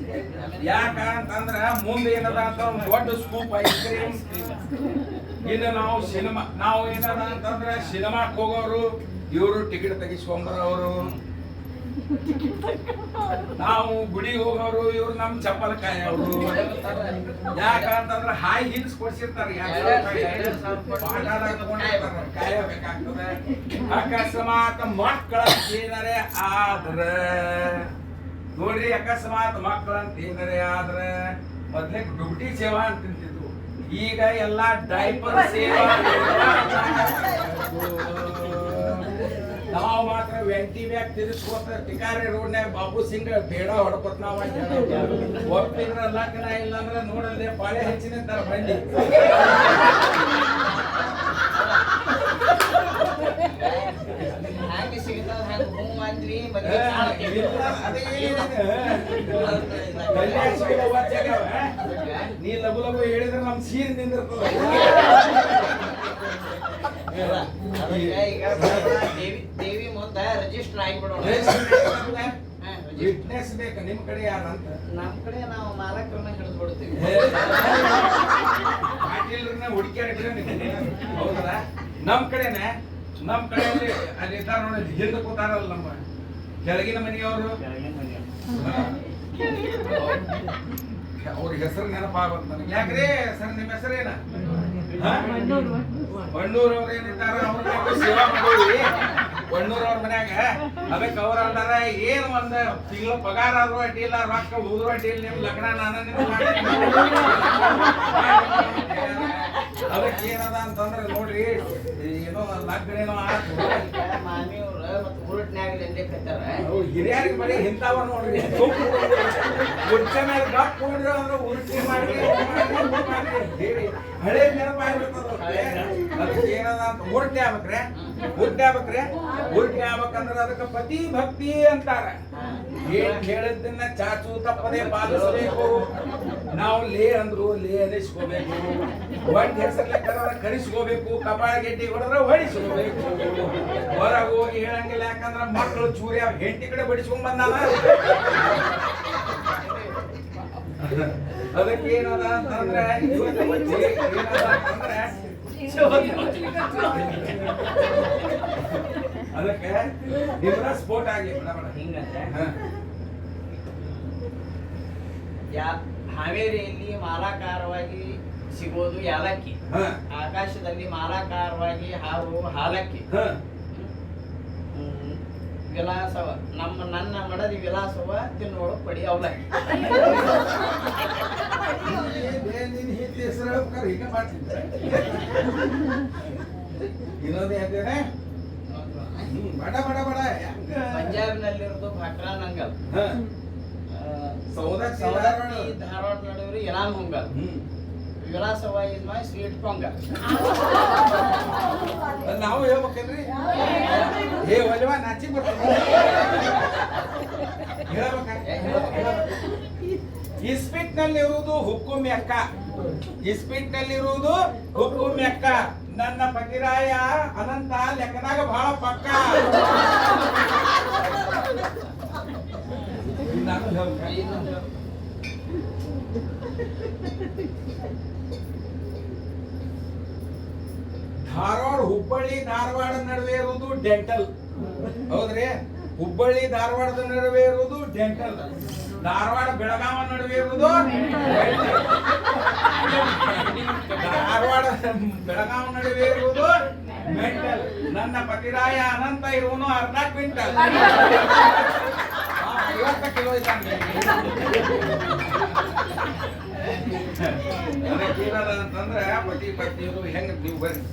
ಯಾಕ ಅಂತಂದ್ರ ಮುಂದೆ ಏನದ ಅಂತ ದೊಡ್ಡ ಸ್ಕೂಪ್ ಐಸ್ ಕ್ರೀಮ್. ಇನ್ನು ನಾವು ಏನದ ಅಂತಂದ್ರ ಸಿನಿಮಾಕ್ ಹೋಗೋರು, ಇವರು ಟಿಕೆಟ್ ತೆಗಿಸ್ಕೊಂಬರೋರು. ನಾವು ಗುಡಿಗೆ ಹೋಗೋರು, ಇವ್ರು ನಮ್ ಚಪ್ಪಲ್ ಕಾಯೋರು. ಯಾಕಂತಂದ್ರ ಹೈ ಹೀಲ್ಸ್ ಕೊಡ್ಸಿರ್ತಾರೆ, ಕಾಯಬೇಕಾಗ್ತದೆ. ಅಕಸ್ಮಾತ್ ಮಕ್ಕಳಂತ ಏನಾರೆ ಆದ್ರ ನೋಡ್ರಿ, ಅಕಸ್ಮಾತ್ ಮಕ್ಕಳಂತ ಏನಾರೆ ಆದ್ರ ಮೊದ್ಲೇ ಡುಬ್ಟಿ ಸೇವಾ ಅಂತ ತಿಂತಿದ್ವು, ಈಗ ಎಲ್ಲಾ ಡೈಪರ್ ಸೇವಾ. ನಾವು ಮಾತ್ರ ವೆಂಟಿ ಬ್ಯಾಗ್ ತಿರ್ಸ್ಕೋತ ಟಿಕಾರಿ ರೋಡ್ನ್ಯಾಗ ಬಾಬು ಸಿಂಗ್ ಬೇಡ ಹೊಡ್ಕೊತ ನಾವ್ ಒಪ್ಪಿದ್ರ ಲಗ್ನ ಇಲ್ಲಂದ್ರ ನೋಡಲ್ದೆ ಪಾಳೆ ಹೆಚ್ಚಿನ ತರ ಬಂಡಿ. ಹ್ಯಾಂಗೆ ಸಿಗ್ತಾವ ಹ್ಯಾಂಗ ಹೂ ಅಂದ್ರಿ ನೀ ಲಘು ಲಘು ಹೇಳಿದ್ರೆ ನಮ್ ಸೀರೆ ನಿಂದಿರ್ತದ. ದೇವಿ ಮುಂದ ರಿಜಿಸ್ಟರ್ ಆಗಿಬಿಡೋಣ. ವಿಟ್ನೆಸ್ ಬೇಕು. ನಿಮ್ ಕಡೆ ಯಾರಂತ? ನಮ್ ಕಡೆ ನಾವು ಮಾಲಕರನ್ನ ಹಿಡಿದು ಬಿಡ್ತೀವಿ. ಪಾಟೀಲ್ರನ್ನ ಹುಡುಕ್ಯಾಡಿದ್ರೆ ಹೌದಲ್ಲ. ನಮ್ ಕಡೆನೆ, ನಮ್ ಕಡೆಯಲ್ಲಿ ಅಲ್ಲಿ ಇದ್ದಾರ ನೋಡಿ, ಹಿಂದೆ ಕೂತಾರಲ್ಲ ನಮ್ಮ ಕೆಳಗಿನ ಮನೆಯವರು, ಅವ್ರ ಹೆಸರು ನೆನಪಾಗತ್ತ ನನಗೆ. ಯಾಕ್ರಿ ಸರ್ ನಿಮ್ಮ ಹೆಸರೇನ? ಬಣ್ಣೂರ್ ಅವ್ರ ಏನಿದ್ದಾರ ಅವ್ರ ಸೇವಾ ಮಾಡೋರಿ. ಬಣ್ಣೂರ್ ಅವ್ರ ಮನ್ಯಾಗ ಅದಕ್ಕೆ ಅವ್ರ ಅಂದಾರ, ಏನ್ ಒಂದ್ ತಿಂಗಳ ಪಗಾರ ಆದ್ರೂ ಅಡ್ಡಿಲ್ಲ, ರೊಕ್ಕ ಹೋದ್ರು ಅಡ್ಡಿಲ್ಲ, ನಿಮ್ ಲಗ್ನ ನಾನು ಅದಕ್ಕೆ ಏನದ ಅಂತಂದ್ರೆ ನೋಡ್ರಿ, ಏನೋ ಲಗ್ನ ಏನೋ ಆಯ್ತು, ಮಾಮಿಯವ್ರ ಮತ್ತೆ ಬುರುಟ್ನ್ಯಾಗ ನೆನ್ಲಿಕ್ಕತ್ತಾರ. ಹಿರಿಯರಿಗೆ ಬರೀ ಇಂಥವ ನೋಡ್ರಿ, ಉರ್ಚೆ ಮೇಲೆ ಗಪ್ ನೋಡ್ರಿ ಅಂದ್ರೆ ಉರ್ಚಿ ಮಾಡ್ರಿ ಹೇಳಿ ಹಳೆ ನೆನಪಾಗಿರ್ತದ. ಅದಕ್ಕೆ ಏನದ ಅಂತ ಉರ್ಟೆ ಆಗ್ಬೇಕ್ರೆ ಉಲ್ಟಿ ಆಗ್ಬೇಕ್ರಿ ಉಲ್ಟಿ ಆಗ್ಬೇಕಂದ್ರ ಅದಕ್ಕೆ ಪತಿ ಭಕ್ತಿ ಅಂತಾರ ಏನ್ ಹೇಳಿದ್ದನ್ನ ಚಾಚು ತಪ್ಪದೆ ಪಾಲಿಸಬೇಕು ನಾವು ಲೇ ಅಂದ್ರು ಲೇ ಅನಿಸ್ಕೋಬೇಕು ಒಂದ್ ಹೆಸರ್ಲೆ ಕರೆದ್ರೆ ಕರಿಸ್ಕೋಬೇಕು ಕಪಾಳ ಗೆಡ್ಡಿ ಹೊಡೆದ್ರೆ ಹೊಡಿಸ್ಕೋಬೇಕು ಹೊರಗೆ ಹೋಗಿ ಹೇಳಂಗಿಲ್ಲ ಯಾಕಂದ್ರ ಮಕ್ಕಳು ಚೂರಿ ಹೆಂಡತಿ ಕಡೆ ಬಡಿಸ್ಕೊಂಡ್ ಬಂದಾನ ಅದಕ್ಕೆ ಏನದ ಅಂತಂದ್ರೆ ಅದಕ್ಕೆ ಇವರ ಸ್ಫೋಟ ಆಗ್ಲಿ ಹಿಂಗಂದ್ರೆ ಹಾವೇರಿಯಲ್ಲಿ ಮಾಲಾಕಾರವಾಗಿ ಸಿಗೋದು ಯಾಲಕ್ಕಿ, ಆಕಾಶದಲ್ಲಿ ಮಾಲಾಕಾರವಾಗಿ ಹಾರುವ ಹಾಲಕ್ಕಿ, ವಿಲಾಸವ ನನ್ನ ಮಡದಿ ವಿಲಾಸವ ತಿನ್ನೋಳು ಪಡಿ ಅವಲಕ್ಕಿ. ಈಗ ಮಾಡ್ತಿದ್ರೆ ಇನ್ನೊಂದು ಹೇಳ್ತೇನೆ ಬಡ ಬಡ ಬಡ ಪಂಜಾಬ್ನಲ್ಲಿರೋದು ಭಟ್ರಾ ನಂಗಲ್, ಸೌದತ್ತಿ ಧಾರವಾಡ ನಡುವೆ ಇರಾನ್ ಹೊಂಗಲ್, ವಿಲಾಸವ ಇಸ್ ಮೈ ಸ್ವೀಟ್ ಪೊಂಗಲ್. ನಾವು ಹೇಳ್ಬೇಕಲ್ರಿ ಏ ಒಲ್ವಾ ನಾಚಿ ಬರ್ತೀವಿ ಇಸ್ಪಿಟ್ ನಲ್ಲಿರುವುದು ಹುಕ್ಕುಮಿ ಅಕ್ಕ, ಇಸ್ಪಿಟ್ ನಲ್ಲಿರುವುದು ಹುಕ್ಕುಮಿ ಅಕ್ಕ, ನನ್ನ ಪತಿರಾಯ ಅನಂತ ಲೆಕ್ಕದಾಗ ಬಹಳ ಪಕ್ಕ. ಧಾರವಾಡ ಹುಬ್ಬಳ್ಳಿ ಧಾರವಾಡ ನಡುವೆ ಇರುವುದು ಡೆಂಟಲ್, ಹೌದ್ರಿ? ಹುಬ್ಬಳ್ಳಿ ಧಾರವಾಡದ ನಡುವೆ ಇರುವುದು ಡೆಂಟಲ್, ಧಾರವಾಡ ಬೆಳಗಾವ ನಡುವೆ ಇರುವುದು ಧಾರವಾಡ ಬೆಳಗಾವ ನಡುವೆ ಇರುವುದು ಮೆಂಟಲ್. ನನ್ನ ಪತಿರಾಯ ಅನಂತ ಇರುವನು ಅರ್ಧ ಕ್ವಿಂಟಲ್, 50 ಕಿಲೋ ಇದ್ದಂಗೆ. ಅದಕ್ಕೆ ಏನದ ಅಂತಂದ್ರೆ ಪತಿ ಪತ್ನಿಯರು ಹೆಂಗ ನೀವು ಬರ್ರಿ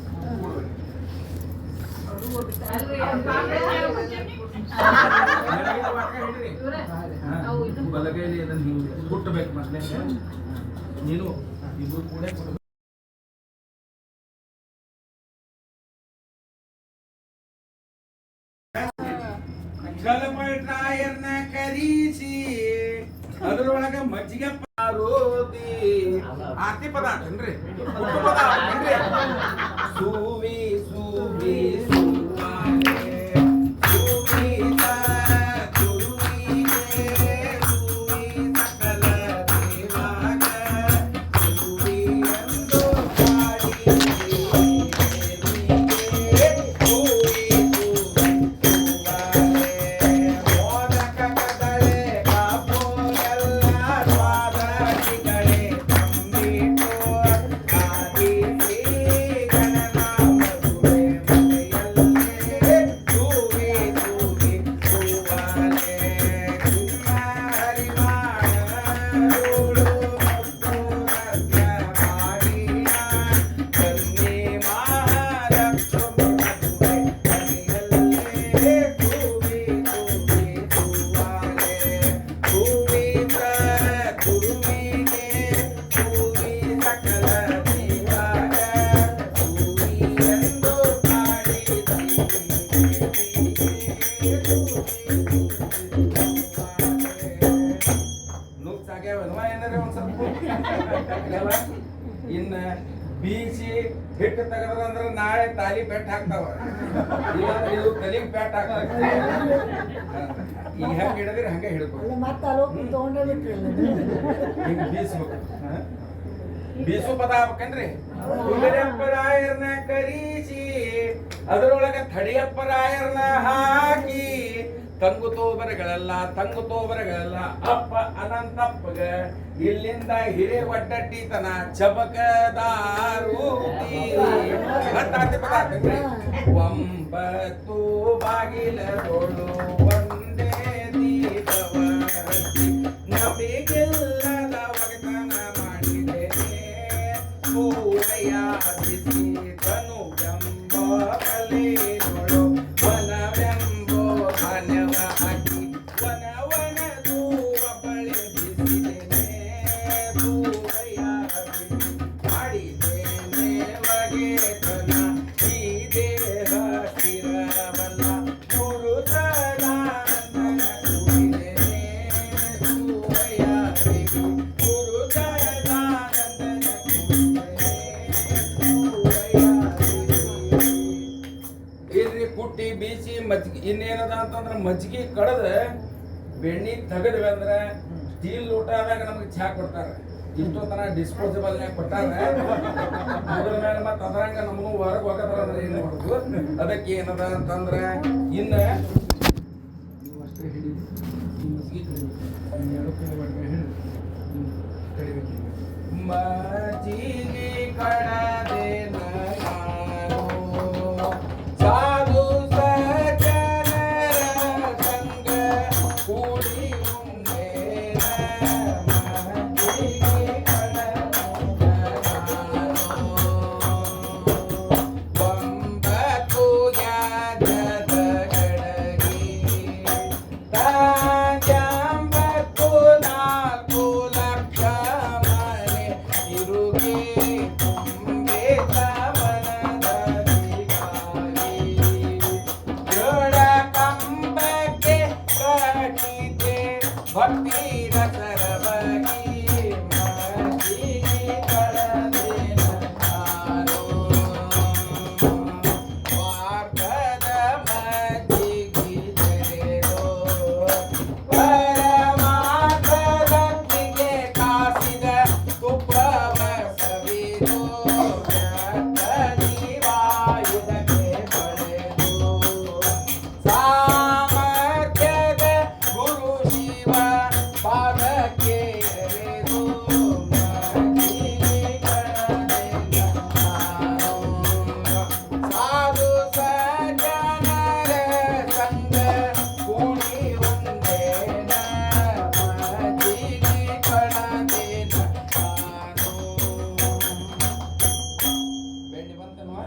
ಬಲಗೈಲಿ ಅದನ್ನು ನೀವು ಹುಟ್ಟಬೇಕು ಮತ್ತೆ ನೀನು ಇಬ್ರು ಕೂಡ ಡ್ರಾಯರ್ನ ಕರೀಸಿ ಅದರೊಳಗ ಮಜ್ಜಿಗೆ ಪಾರೋದಿ ಆರ್ತಿ ಪದ ಆತನ್ರಿ ಪದ ಆತನ್ರಿ ಸೂವಿ ಸೂವಿ ಸೂವಾನೆ ಸೂವಿ ಇನ್ನ ಬೀಸಿ ಹಿಟ್ಟು ತೆಗದ್ರಂದ್ರ ನಾಳೆ ತಾಲಿ ಪೆಟ್ಟು ಹಾಕ್ತಾವ, ಇದು ತಲಿಗೆ ಪೆಟ್ಟು ಹಾಕ್ತಾವ. ಈಗ ಹೆಂಗ್ ಹಿಡಿದ್ರಿ ಹಂಗೆ ಹಿಡ್ಕೊಂಡು ಹಿಂಗ ಬೀಸ್ಬೇಕು. ಬೀಸು ಪದ ಆಗ್ಬೇಕನ್ರಿ. ರಾಯರ್ನ ಕರೀಸಿ ಅದರೊಳಗ ಥಡಿಯಪ್ಪರಾಯರ್ನ ಹಾಕಿ ತಂಗುತೋಬರಗಳೆಲ್ಲ ಅಪ್ಪ ಅನಂತಪ್ಪಗ ಇಲ್ಲಿಂದ ಹಿರೇ ಒಡ್ಡಟ್ಟಿತನ ಚಬಕದಾರೂತಿ ಒಂಬತ್ತು ಬಾಗಿಲದೊಳು ಒಂದೇ ದೀಪವ ಹಚ್ಚಿ ನಮಗೆಲ್ಲದ ಒಗತನ ಮಾಡಿದ್ದೇನೆ ಪೂರೈಯಾದಿಸಿ ತನು ಎಂಬ ಕಲೆಯೊಳು ಮನವೆಂಬೋ ಮನವ ಹಾಕಿ ವನವನ ದೂವ ಬಳೆ ಬಿಸಿದೇನೆ ಪೂರೈಯಾದಿಸಿ ಮಾಡಿದ್ದೇನೆ ಒಗೆತನ ಈ ದೇಹ ಸ್ಥಿರ ಏನದ ಅಂತಂದ್ರೆ ಮಜ್ಜಿಗೆ ಕಡದ ಬೆಣ್ಣಿ ತೆಗದ್ವಿ ಅಂದ್ರೆ ಸ್ಟೀಲ್ ಲೋಟದಾಗ ನಮಗೆ ಚಹಾ ಕೊಡ್ತಾರೆ. ಇಷ್ಟೊತ್ತನ ಡಿಸ್ಪೋಸಬಲ್ ಕೊಟ್ಟಾರ ಅದ್ರ ಮೇಲೆ ಮತ್ತೆ ಅದರಂಗ ನಮಗೂ ಹೊರಗೆ ಹೋಗದ್ರ ಅಂದ್ರೆ ಏನ್ ಮಾಡುದು. ಅದಕ್ಕೆ ಏನದ ಅಂತಂದ್ರೆ ಇನ್ನ ನೀವು ಅಷ್ಟೇ ಹಿಡಿ ಮಜ್ಜಿಗೆ ಮಜ್ಜಿಗೆ ಕಡದೆ ನಾನು ಸಾಧು ಸಜ್ಜನರ ಸಂಗ ಕೂಡಿ ಉಂಡೇನ ಮಜ್ಜಿಗೆ ಕಡದೆ ನಾನು ಒಂಬತ್ತು ಯಾಗದ ಗಡಗಿ ತಾಂಜಂಬತ್ತು 4 ಲಕ್ಷ ಮನೆ ಇರುಗೆ ತುಂಬೆ ತವನದರಿಗಾಗಿ ಜೋಡ ಕಂಬಕ್ಕೆ ಕಟ್ಟಿದೆ ಭಕ್ತಿ ರಸರವಾಗಿ ಮಜ್ಜಿಗೆ ಕಡದೆ ನಾನು ಮಾರ್ಗದ ಮಜ್ಜಿಗೆ ತೆರೆದು ಪರಮಾರ್ಥದೊಂದಿಗೆ ಕಾಸಿದ ತುಪ್ಪವ ಸವಿದು ವಾಯುದಕ್ಕೆ ಪಡೆದು ಸಾಮರ್ಥ್ಯದ ಗುರು ಶಿವ ಪಾದಕ್ಕೆ ಎರೆದು ಮಜ್ಜಿಗೆ ಕಡದೆ ನಾನು ಸಾಧು ಸಜ್ಜನರ ಸಂಗ ಕೂಡಿ ಉಂಡೇನ ಮಜ್ಜಿಗೆ ಕಡದೆ ನಾನು. ಬೆಣ್ಣೆ ಬಂತನವ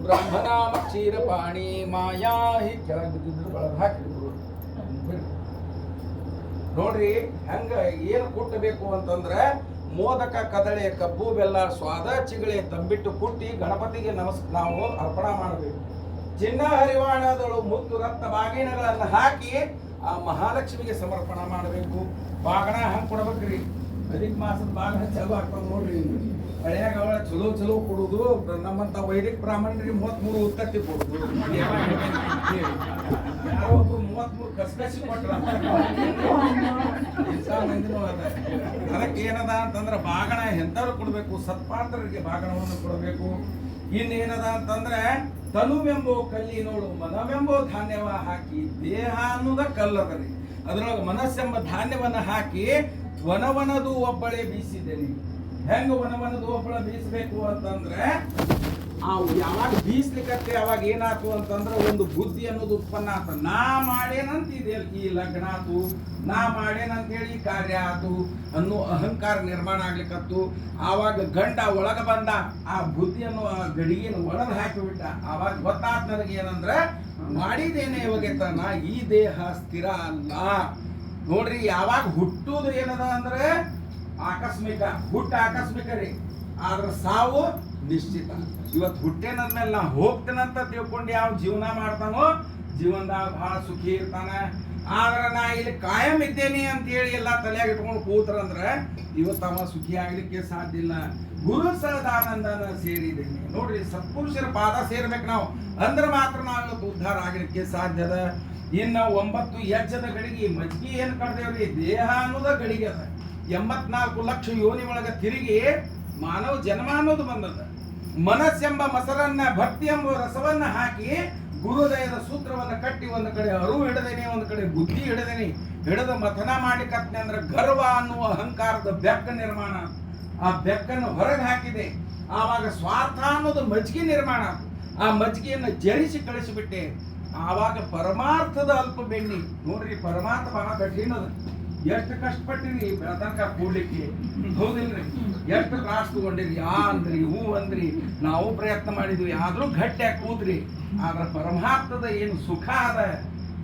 ಬ್ರಹ್ಮನಾಮ ಕ್ಷೀರಪಾಣಿ ಮಾಯಾ ಹಿ ಕೆಳಗೆ ಬಿದ್ದಿದ್ರು ಒಳಗೆ ಹಾಕಿದ್ರು. ನೋಡ್ರಿ ಹೆಂಗ ಏನು ಕುಟ್ಟಬೇಕು ಅಂತಂದ್ರೆ ಮೋದಕ ಕದಳೆ ಕಬ್ಬು ಬೆಲ್ಲ ಸ್ವಾದ ಚಿಗಳೆ ತಂಬಿಟ್ಟು ಕುಟ್ಟಿ ಗಣಪತಿಗೆ ನಾವು ಅರ್ಪಣೆ ಮಾಡಬೇಕು. ಚಿನ್ನ ಹರಿವಾಣದಳು ಮುತ್ತು ರಕ್ತ ಬಾಗಿನಗಳನ್ನು ಹಾಕಿ ಆ ಮಹಾಲಕ್ಷ್ಮಿಗೆ ಸಮರ್ಪಣೆ ಮಾಡಬೇಕು. ಬಾಗಣ ಹಂಗೆ ಕೊಡ್ಬೇಕ್ರಿ. ಅಧಿಕ ಮಾಸದ ಬಾಗಣ ಚಲೋ ಆಗ್ತದೆ ನೋಡ್ರಿ. ಹಳೆಯಾಗ ಅವಳ ಚಲೋ ಚಲೋ ಕೊಡುದು. ನಮ್ಮಂತ ವೈದಿಕ ಬ್ರಾಹ್ಮಣರಿಗೆ 33 ಉತ್ತತ್ತಿ ಕೊಡುದು. ಯಾರೋ ಒಬ್ರು 33 ಕಸಕಸಿ ಕೊಟ್ರ ಅದಕ್ಕೆ ಏನದ ಅಂತಂದ್ರೆ ಬಾಗಣ ಎಂಥವ್ರು ಕೊಡ್ಬೇಕು, ಸತ್ಪಾತ್ರರಿಗೆ ಬಾಗಣವನ್ನು ಕೊಡಬೇಕು. ಇನ್ನೇನದ ಅಂತಂದ್ರೆ ತನುವೆಂಬೋ ಕಲ್ಲಿನೋಳು ಮನವೆಂಬೋ ಧಾನ್ಯವ ಹಾಕಿ ದೇಹ ಅನ್ನೋದ ಕಲ್ಲದರಿ ಅದ್ರೊಳಗೆ ಮನಸ್ಸೆಂಬ ಧಾನ್ಯವನ್ನ ಹಾಕಿ ವನವನದು ಒಬ್ಬಳೆ ಬೀಸಿದ್ದೇನೆ. ಹೆಂಗ ವನವನದು ಒಬ್ಬಳ ಬೀಸಬೇಕು ಅಂತಂದ್ರೆ ಯಾವಾಗ ಬೀಸ್ಲಿಕ್ಕೆ ಅವಾಗ ಏನಾಯ್ತು ಅಂತಂದ್ರೆ ಒಂದು ಬುದ್ಧಿ ಅನ್ನೋದು ಉತ್ಪನ್ನ ಆತ. ನಾ ಮಾಡೇನಂತ ಇದೆ ಈ ಲಗ್ನ ಆತು, ನಾ ಮಾಡೇನಂತ ಹೇಳಿ ಕಾರ್ಯ ಆತು ಅನ್ನೋ ಅಹಂಕಾರ ನಿರ್ಮಾಣ ಆಗ್ಲಿಕ್ಕತ್ತು. ಆವಾಗ ಗಂಡ ಒಳಗ ಬಂದ ಆ ಬುದ್ಧಿ ಅನ್ನೋ ಆ ಗಡಿಗೆನ ಒಳಗೆ ಹಾಕಿಬಿಟ್ಟ. ಆವಾಗ ಗೊತ್ತಾತ್ ನನಗೆ ಏನಂದ್ರೆ ಮಾಡಿದೇನೆ ಇವಾಗೆತನ ಈ ದೇಹ ಸ್ಥಿರ ಅಲ್ಲ. ನೋಡ್ರಿ ಯಾವಾಗ ಹುಟ್ಟುದು ಏನದ ಅಂದ್ರೆ ಆಕಸ್ಮಿಕ, ಹುಟ್ಟು ಆಕಸ್ಮಿಕ ರೀ, ಆದ್ರ ಸಾವು ನಿಶ್ಚಿತ. ಇವತ್ತು ಹುಟ್ಟೇನದ್ಮೇಲೆ ನಾ ಹೋಗ್ತೇನಂತ ತಿಳ್ಕೊಂಡು ಯಾವ ಜೀವನ ಮಾಡ್ತಾನೋ ಜೀವನದಾಗ ಬಹಳ ಸುಖಿ ಇರ್ತಾನ. ಆದ್ರೆ ನಾ ಇಲ್ಲಿ ಕಾಯಂ ಇದ್ದೇನೆ ಅಂತ ಹೇಳಿ ಎಲ್ಲ ತಲೆಯಾಗ ಇಟ್ಕೊಂಡು ಕೂತ್ರಂದ್ರೆ ಇವತ್ತು ಅವ ಸುಖಿ ಆಗ್ಲಿಕ್ಕೆ ಸಾಧ್ಯ ಇಲ್ಲ. ಗುರು ಸದಾನಂದನ ಸೇರಿದ್ದೇನೆ. ನೋಡ್ರಿ ಸತ್ಪುರುಷರ ಪಾದ ಸೇರ್ಬೇಕು ನಾವು, ಅಂದ್ರೆ ಮಾತ್ರ ನಾವು ಇವತ್ತು ಉದ್ಧಾರ ಆಗ್ಲಿಕ್ಕೆ ಸಾಧ್ಯದ. ಇನ್ನು 9 ಯಜ್ಜದ ಗಡಿಗೆ ಮಜ್ಗಿ ಏನ್ ಕಡ್ದೇವ್ರಿ, ದೇಹ ಅನ್ನೋದ ಗಡಿಗೆ ಅದ. 84 ಲಕ್ಷ ಯೋನಿ ಒಳಗ ತಿರುಗಿ ಮಾನವ ಜನ್ಮ ಅನ್ನೋದು ಬಂದದ. ಮನಸ್ಸೆಂಬ ಮಸರನ್ನ ಭಕ್ತಿ ಎಂಬ ರಸವನ್ನ ಹಾಕಿ ಗುರುದಯದ ಸೂತ್ರವನ್ನ ಕಟ್ಟಿ ಒಂದು ಕಡೆ ಅರಿವು ಹಿಡದೇನೆ, ಒಂದು ಕಡೆ ಬುದ್ಧಿ ಹಿಡದೇನೆ, ಹಿಡಿದ ಮಥನ ಮಾಡಿ ಕತ್ನೆ ಅಂದ್ರೆ ಗರ್ವ ಅನ್ನುವ ಅಹಂಕಾರದ ಬೆಕ್ಕ ನಿರ್ಮಾಣ. ಆ ಬೆಕ್ಕನ್ನು ಹೊರಗೆ ಹಾಕಿದೆ. ಆವಾಗ ಸ್ವಾರ್ಥ ಅನ್ನೋದು ಮಜ್ಗಿ ನಿರ್ಮಾಣ. ಆ ಮಜ್ಗಿಯನ್ನು ಜರಿಸಿ ಕಳಿಸಿಬಿಟ್ಟೆ. ಆವಾಗ ಪರಮಾರ್ಥದ ಅಲ್ಪ ಬೆಣ್ಣಿ. ನೋಡ್ರಿ ಪರಮಾರ್ಥ ಬಹಳ ಕಠಿಣದ. ಎಷ್ಟು ಕಷ್ಟಪಟ್ಟಿರಿ ತನಕ ಕೂಡ್ಲಿಕ್ಕೆ, ಹೌದಿಲ್ರಿ? ಎಷ್ಟು ತ್ರಾಸ ತಗೊಂಡಿರಿ, ಅಂದ್ರಿ ಹೂ ಅಂದ್ರಿ, ನಾವು ಪ್ರಯತ್ನ ಮಾಡಿದ್ವಿ, ಆದ್ರೂ ಗಟ್ಟಿಯಾಗಿ ಕೂತ್ರಿ. ಆದ್ರೆ ಪರಮಾರ್ಥದ ಏನು ಸುಖ ಅದ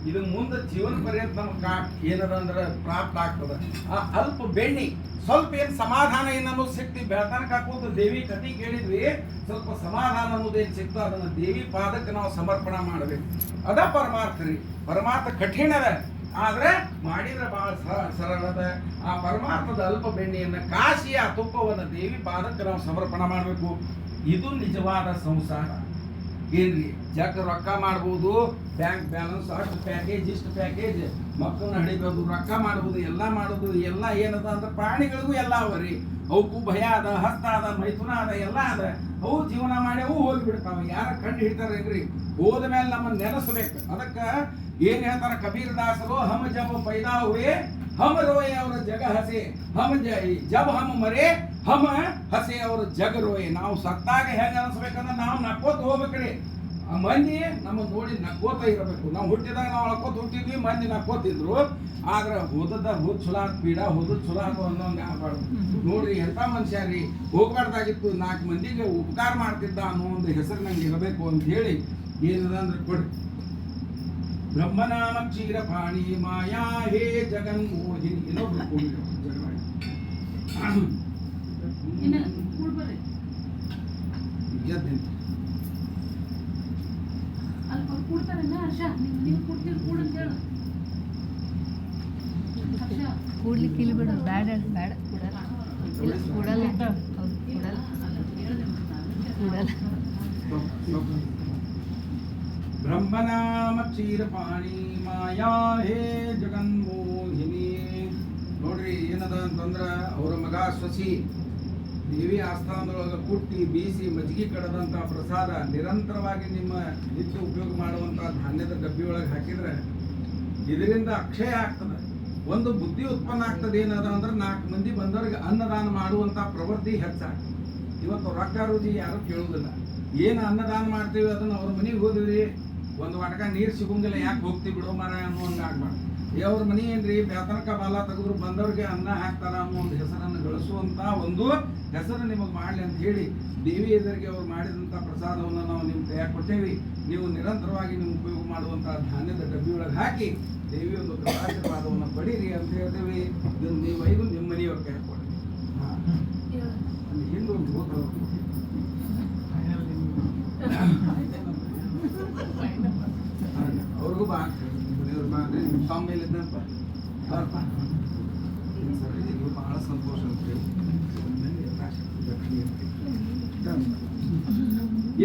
ಇದು ಮುಂದೆ ಜೀವನ ಪರ್ಯಂತ ನಮ್ಗೆ ಏನದ ಅಂದ್ರೆ ಪ್ರಾಪ್ತ ಆಗ್ತದ. ಆ ಅಲ್ಪ ಬೆಣ್ಣಿ ಸ್ವಲ್ಪ ಏನು ಸಮಾಧಾನ ಏನನ್ನೋ ಸಿಕ್ತಿ ಬೆಳತನಕ ಕೂತು ದೇವಿ ಕತಿ ಕೇಳಿದ್ವಿ, ಸ್ವಲ್ಪ ಸಮಾಧಾನ ಅನ್ನೋದೇನು ಸಿಕ್ತು ಅದನ್ನ ದೇವಿ ಪಾದಕ್ಕೆ ನಾವು ಸಮರ್ಪಣೆ ಮಾಡಬೇಕು. ಅದ ಪರಮಾರ್ಥ ರೀ. ಪರಮಾರ್ಥ ಕಠಿಣ ಅದ, ಆದ್ರೆ ಮಾಡಿದ್ರೆ ಬಹಳ ಸರಳದ. ಆ ಪರಮಾರ್ಥದ ಅಲ್ಪ ಬೆಣ್ಣೆಯನ್ನ ಕಾಶಿ ಆ ತುಪ್ಪವನ್ನು ದೇವಿ ಪಾದಕ್ಕೆ ನಾವು ಸಮರ್ಪಣೆ ಮಾಡಬೇಕು. ಇದು ನಿಜವಾದ ಸಂಸಾರ. ಏನ್ರಿ ಜಗ್ ರೊಕ್ಕ ಮಾಡ್ಬೋದು, ಬ್ಯಾಂಕ್ ಬ್ಯಾಲೆನ್ಸ್ ಅಷ್ಟು ಪ್ಯಾಕೇಜ್ ಇಷ್ಟು ಪ್ಯಾಕೇಜ್, ಮಕ್ಕಳನ್ನ ಹಿಡಿಬೋದು, ರೊಕ್ಕ ಮಾಡ್ಬೋದು, ಎಲ್ಲ ಮಾಡೋದು ಎಲ್ಲ ಏನದ ಅಂದ್ರೆ ಪ್ರಾಣಿಗಳಿಗೂ ಎಲ್ಲ ಅವರಿ. ಅವಕ್ಕೂ ಭಯ ಅದ, ಹಸ್ತ ಅದ, ಮೈಥುನ ಅದ, ಎಲ್ಲ ಅದ. ಅವು ಜೀವನ ಮಾಡಿ ಅವು ಹೋಗಿಬಿಡ್ತಾವ. ಯಾರ ಕಂಡು ಹಿಡಿತಾರೇನ್ರಿ? ಹೋದ ಮೇಲೆ ನಮ್ಮನ್ನ ನೆನೆಸ್ಬೇಕು. ಅದಕ್ಕ ಏನ್ ಹೇಳ್ತಾರ ಕಬೀರ್ ದಾಸರು, ಹಮ್ ಜಬ್ ಪೈದಾ ಹುವೆ ಹಮ್ ರೋಯೆ ಅವರ ಜಗ ಹಸೆ, ಜಬ್ ಹಮ್ ಮರೆ ಹಮ್ ಹಸೆ ಅವ್ರ ಜಗ ರೋಯೆ. ನಾವು ಸತ್ತಾಗ ಹೆಂಗ ಅನಿಸ್ಬೇಕಂದ್ರೆ ನಾವು ನಕ್ಕೋತ ಹೋಗ್ಬೇಕ್ರಿ. ಆ ಮಂದಿ ನಮ್ಮ ನೋಡಿ ನಕ್ಕೋತ ಇರಬೇಕು. ನಾವು ಹುಟ್ಟಿದಾಗ ನಾವು ಅಳ್ಕೋತ ಹುಟ್ಟಿದ್ವಿ, ಮಂದಿ ನಕ್ಕೋತಿದ್ರು. ಆದ್ರೆ ಹೋದ ಚಲೋ ಆತ್, ಪೀಡ ಹೋದ ಚಲೋ ಆತು ಅನ್ನೋಂಗೆ ಆಗ್ಬಾರ್ದು. ನೋಡ್ರಿ ಎಂತ ಮನುಷ್ಯ ರೀ, ಹೋಗ್ಬಾರ್ದಾಗಿತ್ತು. 4 ಮಂದಿಗೆ ಉಪಕಾರ ಮಾಡ್ತಿದ್ದ ಅನ್ನೋ ಒಂದು ಹೆಸರು ನಂಗೆ ಇರಬೇಕು ಅಂತ ಹೇಳಿ ಏನದ ಅಂದ್ರೆ ಕೊಡ್ರಿ. ಬ್ರಹ್ಮನಾಮ ಕ್ಷೀರಪಾಣಿ ಮಾಯಾ ಹೇ ಜಗನ್ಮೋಹಿನಿ. ಇನ್ನೊಬ್ರು ಕೂಡಿದ್ರು ಜಗನ್ಮಾಯಿ. ಕೂಡ್ಲಿಕ್ಕೆ ಇಲ್ಲಿ ಬಿಡು, ಬ್ಯಾಡ ಬ್ಯಾಡ ಕೂಡಲ್ಲ ಬ್ರಹ್ಮನಾಮ ಕ್ಷೀರಪಾಣಿ ಮಾಯಾ ಹೇ ಜಗನ್ಮೋಹಿನಿ. ನೋಡ್ರಿ ಏನದ ಅಂತಂದ್ರ ಅವರ ಮಗ ಸೊಸಿ ದೇವಿ ಆಸ್ಥಾನದೊಳಗೆ ಕುಟ್ಟಿ ಬೀಸಿ ಮಜ್ಜಿಗೆ ಕಡದಂತ ಪ್ರಸಾದ ನಿರಂತರವಾಗಿ ನಿಮ್ಮ ನಿತ್ಯ ಉಪಯೋಗ ಮಾಡುವಂತ ಧಾನ್ಯದ ಡಬ್ಬಿ ಒಳಗೆ ಹಾಕಿದ್ರೆ ಇದರಿಂದ ಅಕ್ಷಯ ಆಗ್ತದೆ. ಒಂದು ಬುದ್ಧಿ ಉತ್ಪನ್ನ ಆಗ್ತದೆ. ಏನದ ಅಂದ್ರೆ 4 ಮಂದಿ ಬಂದವರಿಗೆ ಅನ್ನದಾನ ಮಾಡುವಂತ ಪ್ರವೃತ್ತಿ ಹೆಚ್ಚಾಗ್ತದೆ. ಇವತ್ತು ರೊಕ್ಕ ರುಚಿ ಯಾರು ಕೇಳುವುದಿಲ್ಲ. ಏನು ಅನ್ನದಾನ ಮಾಡ್ತೀವಿ ಅದನ್ನ ಅವ್ರ ಮನೆಗೆ ಹೋದಿವಿ, ಒಂದು ವಾಟಕ ನೀರು ಸಿಗೋಂಗಿಲ್ಲ, ಯಾಕೆ ಹೋಗ್ತೀವಿ ಬಿಡೋ ಮರ ಅನ್ನೋ ಹಂಗೆ ಆಗ್ಬಾರ್ದು. ಅವ್ರ ಮನೆ ಏನ್ರಿ ಬೇತನಕ ಬಾಲ ತೆಗೆದ್ರು ಬಂದವ್ರಿಗೆ ಅನ್ನ ಹಾಕ್ತಾರ ಅನ್ನೋ ಒಂದು ಹೆಸರನ್ನು ಗಳಿಸುವಂತ ಒಂದು ಹೆಸರು ನಿಮಗೆ ಮಾಡಲಿ ಅಂತ ಹೇಳಿ ದೇವಿ ಎದುರಿಗೆ ಅವ್ರು ಮಾಡಿದಂಥ ಪ್ರಸಾದವನ್ನು ನಾವು ನಿಮ್ಮ ಕೈಯಾಗ ಕೊಟ್ಟೇವಿ. ನೀವು ನಿರಂತರವಾಗಿ ನೀವು ಉಪಯೋಗ ಮಾಡುವಂಥ ಧಾನ್ಯದ ಡಬ್ಬಿ ಒಳಗೆ ಹಾಕಿ ದೇವಿ ಒಂದು ಆಶೀರ್ವಾದವನ್ನು ಪಡೀರಿ ಅಂತ ಹೇಳ್ತೇವೆ. ಇದನ್ನು ನೀವು ಐದು ನಿಮ್ಮ ಮನೆಯವ್ರ ಕೈ ಕೊಡಿ. ಹಿಂದೂ ಅವ್ರಿಗೂ ಬಾ ತಮ್ಮ ಮೇಲೆ ಇದ್ದಂತ ಬಹಳ ಸಂತೋಷ ಅಂತ ಹೇಳಿ.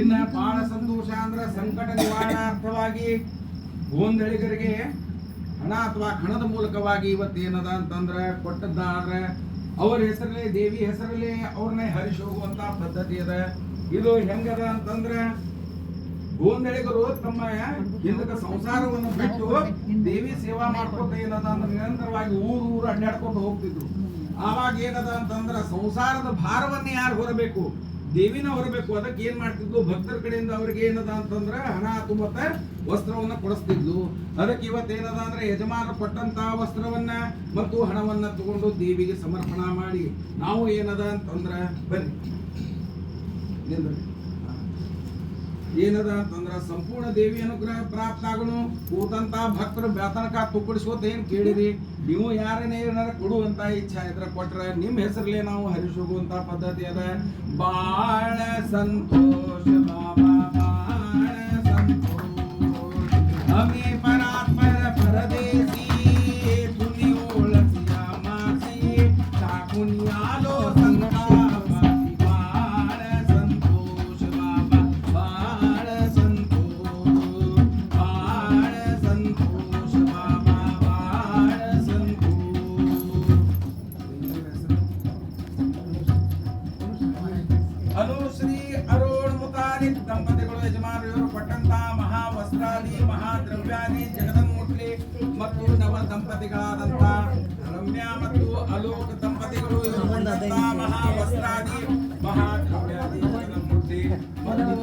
ಇನ್ನ ಬಹಳ ಸಂತೋಷ ಅಂದ್ರೆ ಸಂಕಟ ನಿವಾರಣಾರ್ಥವಾಗಿ ಗೋಂದಳಿಗರಿಗೆ ಹಣ ಅಥವಾ ಹಣದ ಮೂಲಕವಾಗಿ ಇವತ್ತೇನದ ಅಂತಂದ್ರೆ ಕೊಟ್ಟದ್ದಾದ್ರೆ ಅವ್ರ ಹೆಸರಲ್ಲಿ ದೇವಿ ಹೆಸರಲ್ಲಿ ಅವ್ರನ್ನೇ ಹರಿಸಿ ಹೋಗುವಂತ ಪದ್ಧತಿ ಅದ. ಇದು ಹೆಂಗದ ಅಂತಂದ್ರೆ ಗೋಂದಳಿಗರು ತಮ್ಮ ಹಿಂದಕ್ಕೆ ಸಂಸಾರವನ್ನು ಬಿಟ್ಟು ದೇವಿ ಸೇವಾ ಮಾಡ್ಕೊತ ಏನದ ಅಂದ್ರೆ ನಿರಂತರವಾಗಿ ಊರು ಅಡ್ಡಾಡ್ಕೊಂಡು ಹೋಗ್ತಿದ್ರು. ಆವಾಗ ಏನದ ಅಂತಂದ್ರ ಸಂಸಾರದ ಭಾರವನ್ನ ಯಾರು ಹೊರಬೇಕು? ದೇವಿನ ಹೊರಬೇಕು. ಅದಕ್ಕೆ ಏನ್ ಮಾಡ್ತಿದ್ಲು? ಭಕ್ತರ ಕಡೆಯಿಂದ ಅವ್ರಿಗೆ ಏನದ ಅಂತಂದ್ರ ಹಣ ತುಂಬತ್ತ ವಸ್ತ್ರವನ್ನ ಕೊಡಿಸ್ತಿದ್ಲು. ಅದಕ್ಕೆ ಇವತ್ತೇನದ ಅಂದ್ರೆ ಯಜಮಾನರು ಕೊಟ್ಟಂತ ವಸ್ತ್ರವನ್ನ ಮತ್ತು ಹಣವನ್ನ ತಗೊಂಡು ದೇವಿಗೆ ಸಮರ್ಪಣಾ ಮಾಡಿ ನಾವು ಏನದ ಅಂತಂದ್ರ ಬನ್ನಿ ಏನದ ಅಂತಂದ್ರ ಸಂಪೂರ್ಣ ದೇವಿ ಅನುಗ್ರಹ ಪ್ರಾಪ್ತ ಆಗನು. ಕೂತಂತ ಭಕ್ತರು ಬೇತನಕ ತುಕ್ಕಡಿಸ್ಕೋತ ಏನ್ ಕೇಳಿರಿ ನೀವು ಯಾರನ್ನೇ ಏನಾರ ಕೊಡುವಂತ ಇಚ್ಛಾ ಇದ್ರೆ ಕೊಟ್ರ ನಿಮ್ಮ ಹೆಸರಲ್ಲೇ ನಾವು ಹರಿಸಿ ಹೋಗುವಂತ ಪದ್ಧತಿ ಅದ. ಬಾಳ ಸಂತೋಷ ಬಾಬಾ ಬಾಳ ಸಂತೋಷ ಹಮೇ ಪರಾತ್ಪರ ಪರದೇಸಿ ಪುಣ್ಯೋಳಸಿಯ ಮಾಸಿ ಸಾಕುನಿಯಾಲೋ ಅನುಶ್ರೀ ಅರುಣ್ ಮುತಾಲಿ ದಂಪತಿಗಳು ಯಜಮಾನರು ಇವರು ಕೊಟ್ಟಂತ ಮಹಾವಸ್ತ್ರಾದಿ ಮಹಾದ್ರವ್ಯಾದಿ ಜಗನ್ಮೂರ್ತಿ ಮತ್ತು ನವ ದಂಪತಿಗಳಾದಂತ ರಮ್ಯಾ ಮತ್ತು ಅಲೋಕ್ ದಂಪತಿಗಳು ಇವರು ಕೊಟ್ಟಂತ ಮಹಾವಸ್ತ್ರಾದಿ ಮಹಾದ್ರವ್ಯಾದಿ ಜಗನ್ಮೂರ್ತಿ ಮತ್ತು